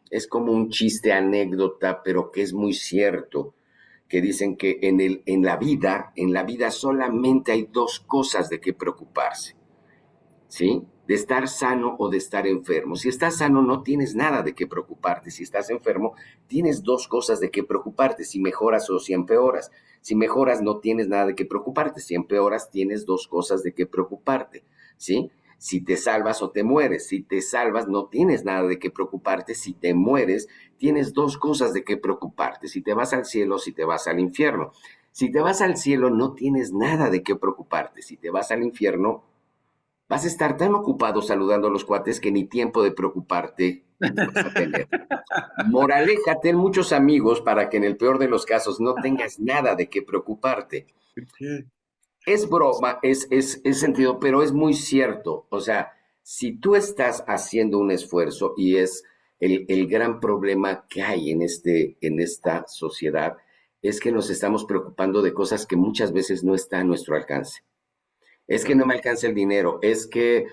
es como un chiste anécdota, pero que es muy cierto, que dicen que en la vida solamente hay dos cosas de qué preocuparse, ¿sí? De estar sano o de estar enfermo. Si estás sano no tienes nada de qué preocuparte. Si estás enfermo tienes dos cosas de qué preocuparte, si mejoras o si empeoras. Si mejoras no tienes nada de qué preocuparte, si empeoras tienes dos cosas de qué preocuparte, ¿sí? Si te salvas o te mueres. Si te salvas no tienes nada de qué preocuparte, si te mueres tienes dos cosas de qué preocuparte, si te vas al cielo, si te vas al infierno. Si te vas al cielo no tienes nada de qué preocuparte, si te vas al infierno vas a estar tan ocupado saludando a los cuates que ni tiempo de preocuparte vas a tener. Moraleja, ten muchos amigos para que en el peor de los casos no tengas nada de qué preocuparte. ¿Por qué? es broma, es sentido, pero es muy cierto. O sea, si tú estás haciendo un esfuerzo y es el gran problema que hay en esta sociedad, es que nos estamos preocupando de cosas que muchas veces no están a nuestro alcance. Es que no me alcanza el dinero, es que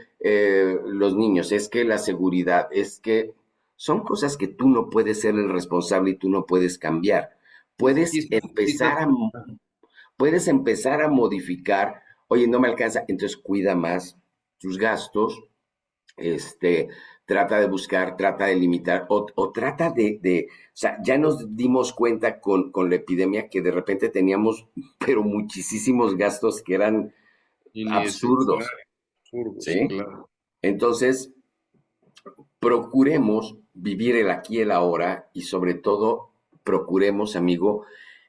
los niños, es que la seguridad, es que son cosas que tú no puedes ser el responsable y tú no puedes cambiar. Y Puedes se empezar necesita. a puedes empezar a modificar, oye, no me alcanza, entonces cuida más tus gastos, este, trata de buscar, trata de limitar, o trata o sea, ya nos dimos cuenta con la epidemia que de repente teníamos, pero muchísimos gastos que eran absurdos, Innecesario, absurdos, ¿sí? claro. Entonces, procuremos vivir el aquí y el ahora y sobre todo procuremos, amigo,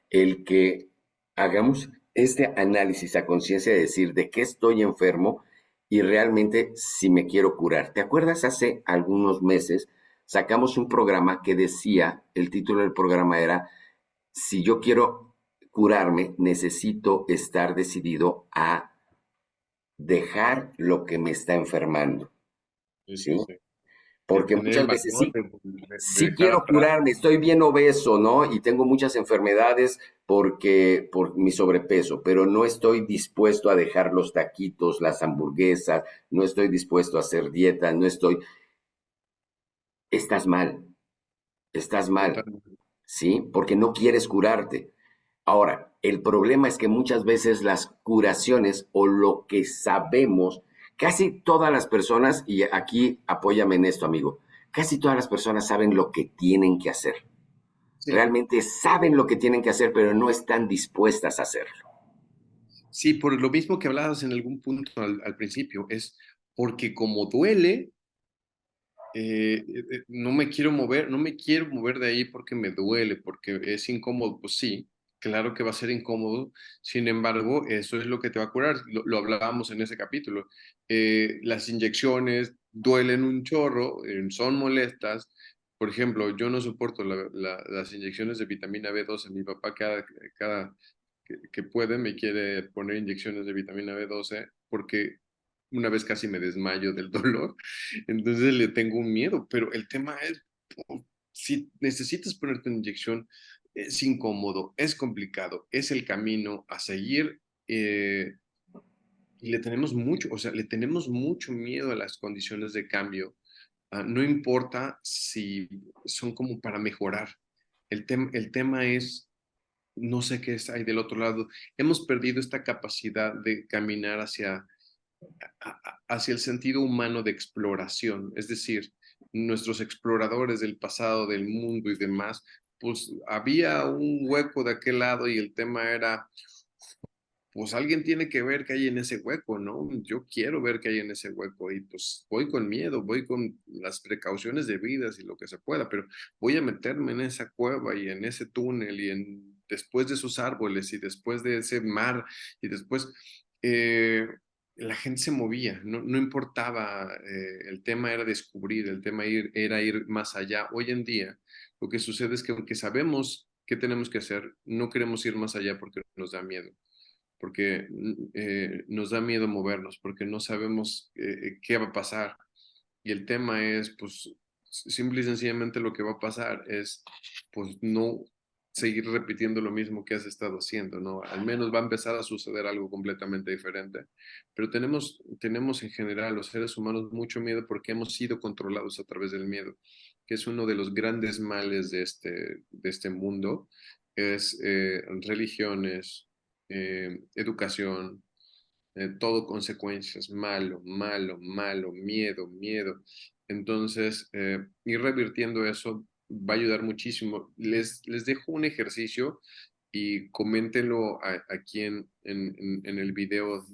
el que hagamos este análisis a conciencia de decir de qué estoy enfermo y realmente si me quiero curar. ¿Te acuerdas? Hace algunos meses sacamos un programa que decía, el título del programa era, si yo quiero curarme, necesito estar decidido a dejar lo que me está enfermando, Sí, ¿sí? sí, sí. De Porque tener el muchas veces valor sí, de sí dejar quiero atrás. curarme, estoy bien obeso, ¿no? Y tengo muchas enfermedades por mi sobrepeso, pero no estoy dispuesto a dejar los taquitos, las hamburguesas, no estoy dispuesto a hacer dieta, no estoy, estás mal, estás mal, Totalmente. ¿sí? Porque no quieres curarte. Ahora, el problema es que muchas veces las curaciones o lo que sabemos, casi todas las personas, y aquí apóyame en esto, amigo, casi todas las personas saben lo que tienen que hacer. Sí, Realmente saben lo que tienen que hacer, pero no están dispuestas a hacerlo. sí, por lo mismo que hablabas en algún punto al principio, es porque como duele, no me quiero mover, no me quiero mover de ahí porque me duele, porque es incómodo. Pues sí, claro que va a ser incómodo. Sin embargo, eso es lo que te va a curar. Lo hablábamos en ese capítulo. Las inyecciones duelen un chorro, son molestas. Por ejemplo, yo no soporto las inyecciones de vitamina B12. Mi papá cada que puede me quiere poner inyecciones de vitamina B12 porque una vez casi me desmayo del dolor. Entonces le tengo un miedo, pero el tema es, si necesitas ponerte una inyección, es incómodo, es complicado, es el camino a seguir, y le tenemos mucho, o sea, le tenemos mucho miedo a las condiciones de cambio. No importa si son como para mejorar. El tema es, no sé qué es ahí del otro lado. Hemos perdido esta capacidad de caminar hacia el sentido humano de exploración, es decir, nuestros exploradores del pasado, del mundo y demás, pues había un hueco de aquel lado y el tema era, pues alguien tiene que ver qué hay en ese hueco, ¿no? Yo quiero ver qué hay en ese hueco y pues voy con miedo, voy con las precauciones debidas y lo que se pueda, pero voy a meterme en esa cueva y en ese túnel y después de esos árboles y después de ese mar y después la gente se movía, no importaba, el tema era descubrir, el tema era ir más allá. Hoy en día lo que sucede es que aunque sabemos qué tenemos que hacer, no queremos ir más allá porque nos da miedo porque nos da miedo movernos, porque no sabemos qué va a pasar. Y el tema es, pues, simple y sencillamente lo que va a pasar es, pues, no seguir repitiendo lo mismo que has estado haciendo, ¿no? Al menos va a empezar a suceder algo completamente diferente. Pero tenemos en general, los seres humanos, mucho miedo porque hemos sido controlados a través del miedo, que es uno de los grandes males de este mundo, es religiones, educación, todo consecuencias, malo, malo, malo, miedo, miedo. Entonces, ir revirtiendo eso va a ayudar muchísimo. Les dejo un ejercicio y coméntenlo aquí en el video,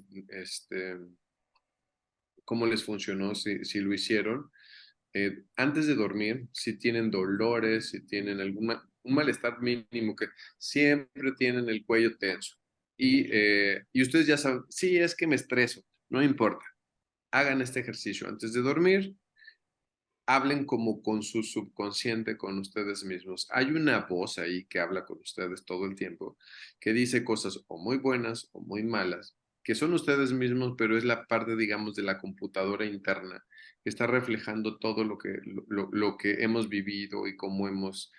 cómo les funcionó, si lo hicieron. Antes de dormir, si tienen dolores, si tienen un malestar mínimo, que siempre tienen el cuello tenso. Y ustedes ya saben, sí, es que me estreso, no importa. Hagan este ejercicio antes de dormir, hablen como con su subconsciente, con ustedes mismos. Hay una voz ahí que habla con ustedes todo el tiempo, que dice cosas o muy buenas o muy malas. que son ustedes mismos, pero es la parte, digamos, de la computadora interna, que está reflejando todo lo que hemos vivido y cómo hemos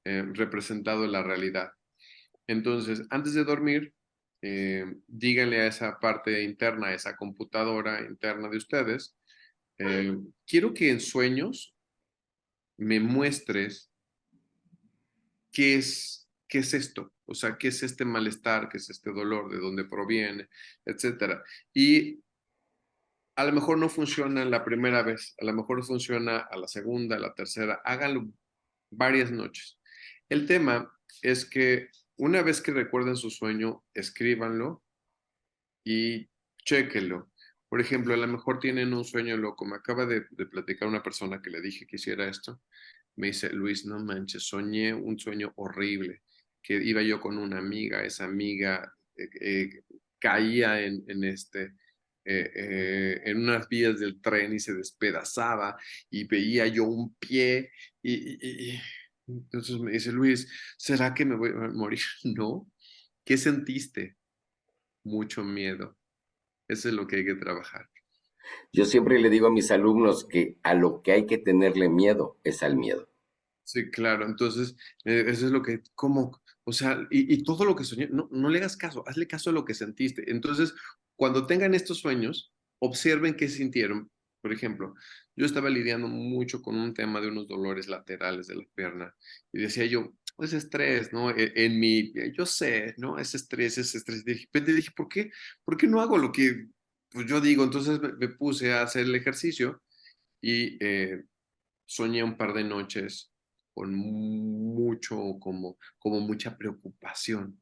representado la realidad. Entonces, antes de dormir, díganle a esa parte interna, a esa computadora interna de ustedes, quiero que en sueños me muestres qué es esto, o sea, qué es este malestar, qué es este dolor, de dónde proviene, etcétera. Y a lo mejor no funciona la primera vez, a lo mejor funciona a la segunda, a la tercera, háganlo varias noches. El tema es que una vez que recuerden su sueño, escríbanlo y chéquenlo. Por ejemplo, a lo mejor tienen un sueño loco. Me acaba de platicar una persona que le dije que hiciera esto. Me dice, Luis, no manches, soñé un sueño horrible, que iba yo con una amiga, esa amiga caía en unas vías del tren y se despedazaba y veía yo un pie y entonces me dice, Luis, ¿será que me voy a morir? No. ¿Qué sentiste? Mucho miedo. Eso es lo que hay que trabajar. Yo siempre le digo a mis alumnos que a lo que hay que tenerle miedo es al miedo. Sí, claro. Entonces, eso es lo que, ¿cómo? O sea, y todo lo que soñé, no le hagas caso, hazle caso a lo que sentiste. Entonces, cuando tengan estos sueños, observen qué sintieron. Por ejemplo, yo estaba lidiando mucho con un tema de unos dolores laterales de la pierna y decía yo, es estrés, ¿no? Yo sé, ¿no? Es estrés, es estrés. De repente dije, ¿por qué? ¿Por qué no hago lo que pues, yo digo? Entonces me puse a hacer el ejercicio y soñé un par de noches con como mucha preocupación.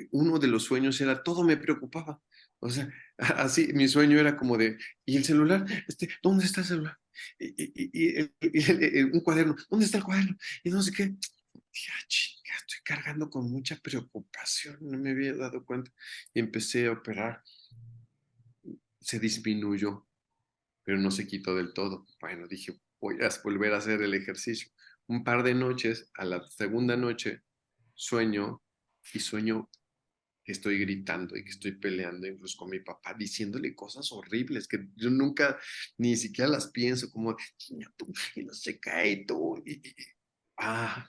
Uno de los sueños era, todo me preocupaba. O sea, así mi sueño era como de, ¿y el celular? ¿Dónde está el celular? Un cuaderno, ¿dónde está el cuaderno? Y no sé qué. Dije, chinga, estoy cargando con mucha preocupación, no me había dado cuenta. Y empecé a operar. Se disminuyó, pero no se quitó del todo. Bueno, dije, voy a volver a hacer el ejercicio. Un par de noches, a la segunda noche, sueño y sueño que estoy gritando y que estoy peleando incluso con mi papá, diciéndole cosas horribles que yo nunca ni siquiera las pienso, como, "Chinga tú, y no se cae tú.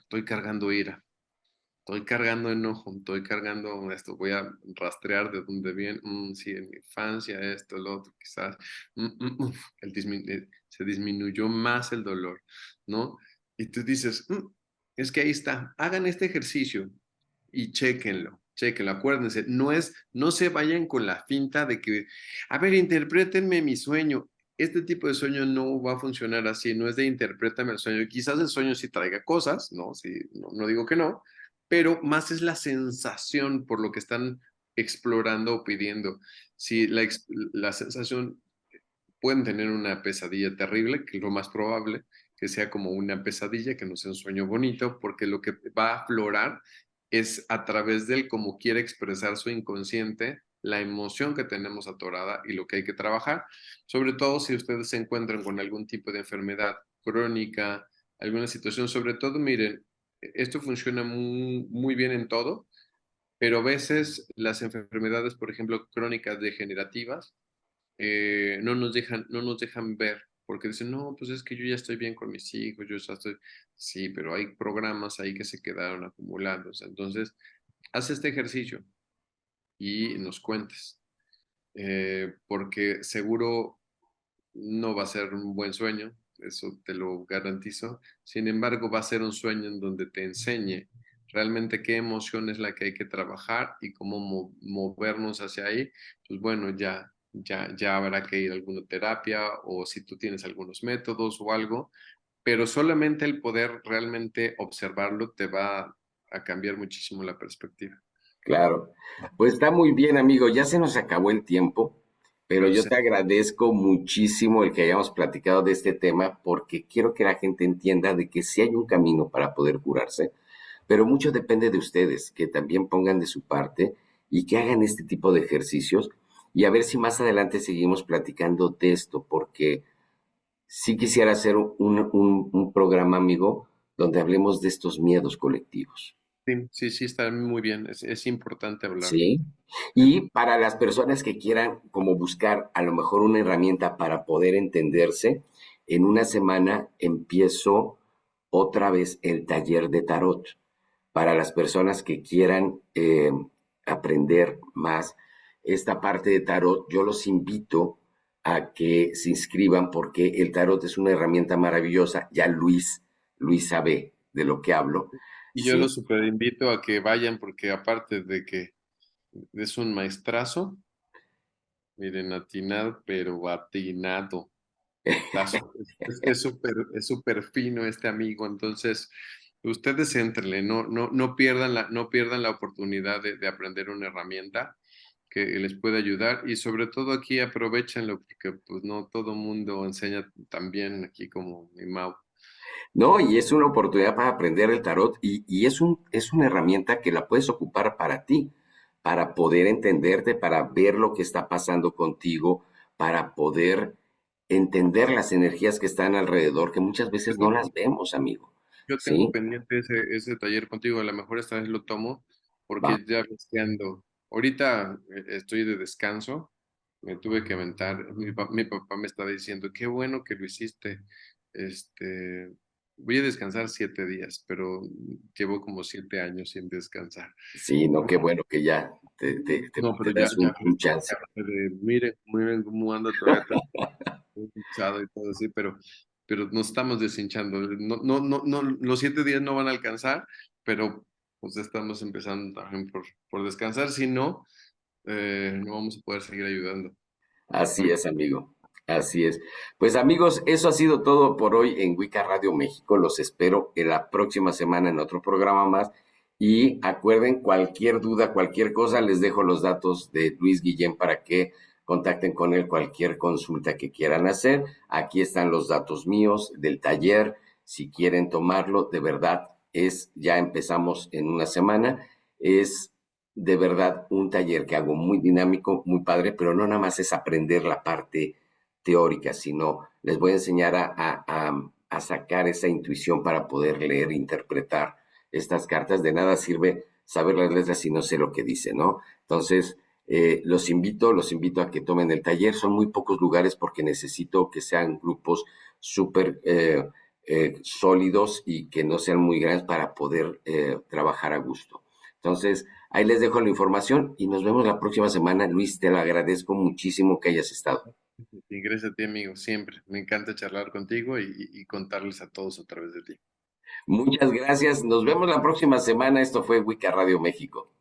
Estoy cargando ira. Estoy cargando enojo, estoy cargando esto, voy a rastrear de dónde viene, sí, en mi infancia, esto, lo otro, quizás, se disminuyó más el dolor, ¿no? Y tú dices, es que ahí está, hagan este ejercicio y chéquenlo, acuérdense, no se vayan con la finta de que, a ver, interprétenme mi sueño. Este tipo de sueño no va a funcionar así, no es de interprétame el sueño. Quizás el sueño sí traiga cosas, ¿no? Sí, no digo que no, pero más es la sensación por lo que están explorando o pidiendo. Si la sensación, pueden tener una pesadilla terrible, que es lo más probable, que sea como una pesadilla, que no sea un sueño bonito, porque lo que va a aflorar es a través del cómo quiere expresar su inconsciente, la emoción que tenemos atorada y lo que hay que trabajar, sobre todo si ustedes se encuentran con algún tipo de enfermedad crónica, alguna situación, sobre todo, miren, esto funciona muy bien en todo, pero a veces las enfermedades, por ejemplo, crónicas degenerativas, no nos dejan ver, porque dicen, no, pues es que yo ya estoy bien con mis hijos, yo ya estoy, sí, pero hay programas ahí que se quedaron acumulados. Entonces, haz este ejercicio y nos cuentes, porque seguro no va a ser un buen sueño, eso te lo garantizo. Sin embargo, va a ser un sueño en donde te enseñe realmente qué emoción es la que hay que trabajar y cómo movernos hacia ahí. Pues bueno, ya habrá que ir a alguna terapia o si tú tienes algunos métodos o algo, pero solamente el poder realmente observarlo te va a cambiar muchísimo la perspectiva. Claro. Pues está muy bien, amigo. Ya se nos acabó el tiempo, pero Yo yo sé. te agradezco muchísimo el que hayamos platicado de este tema porque quiero que la gente entienda de que sí hay un camino para poder curarse, pero mucho depende de ustedes, que también pongan de su parte y que hagan este tipo de ejercicios y a ver si más adelante seguimos platicando de esto, porque sí quisiera hacer un programa, amigo, donde hablemos de estos miedos colectivos. Sí, está muy bien. Es importante hablarlo. Sí. Y para las personas que quieran como buscar a lo mejor una herramienta para poder entenderse, en una semana empiezo otra vez el taller de tarot. Para las personas que quieran aprender más esta parte de tarot, yo los invito a que se inscriban porque el tarot es una herramienta maravillosa. Ya Luis sabe de lo que hablo. Y yo Sí, los super invito a que vayan porque aparte de que es un maestrazo, miren, atinado, pero atinado. Está es súper fino este amigo, entonces ustedes éntrenle, no pierdan la oportunidad de aprender una herramienta que les puede ayudar y sobre todo aquí aprovechenlo porque pues no todo mundo enseña tan bien aquí como mi Mau. no, y es una oportunidad para aprender el tarot y es una herramienta que la puedes ocupar para ti, para poder entenderte, para ver lo que está pasando contigo, para poder entender las energías que están alrededor, que muchas veces no las vemos, amigo. Yo tengo ¿Sí? pendiente ese taller contigo, a lo mejor esta vez lo tomo Va. porque ya ves que ando. Ahorita estoy de descanso, me tuve que aventar. Mi papá me estaba diciendo, qué bueno que lo hiciste. Voy a descansar 7 días, pero llevo como 7 años sin descansar. Sí, no, qué bueno que ya No, te pero das ya un chance. miren cómo ando todavía tan hinchado y todo así, pero nos estamos deshinchando. Los 7 días no van a alcanzar, pero pues estamos empezando también por descansar, si no, no vamos a poder seguir ayudando. Así es, amigo. Así es. Pues amigos, eso ha sido todo por hoy en Wicca Radio México. Los espero en la próxima semana en otro programa más. Y acuerden, cualquier duda, cualquier cosa, les dejo los datos de Luis Guillén para que contacten con él cualquier consulta que quieran hacer. Aquí están los datos míos del taller. Si quieren tomarlo, de verdad, ya empezamos en una semana. Es de verdad un taller que hago muy dinámico, muy padre, pero no nada más es aprender la parte teórica, sino les voy a enseñar a sacar esa intuición para poder leer e interpretar estas cartas. De nada sirve saber las letras si no sé lo que dice, ¿no? Entonces, los invito a que tomen el taller. Son muy pocos lugares porque necesito que sean grupos súper sólidos y que no sean muy grandes para poder trabajar a gusto. Entonces, ahí les dejo la información y nos vemos la próxima semana. Luis, te lo agradezco muchísimo que hayas estado. Y gracias a ti, amigo, siempre. Me encanta charlar contigo y contarles a todos a través de ti. Muchas gracias. Nos vemos la próxima semana. Esto fue Wicca Radio México.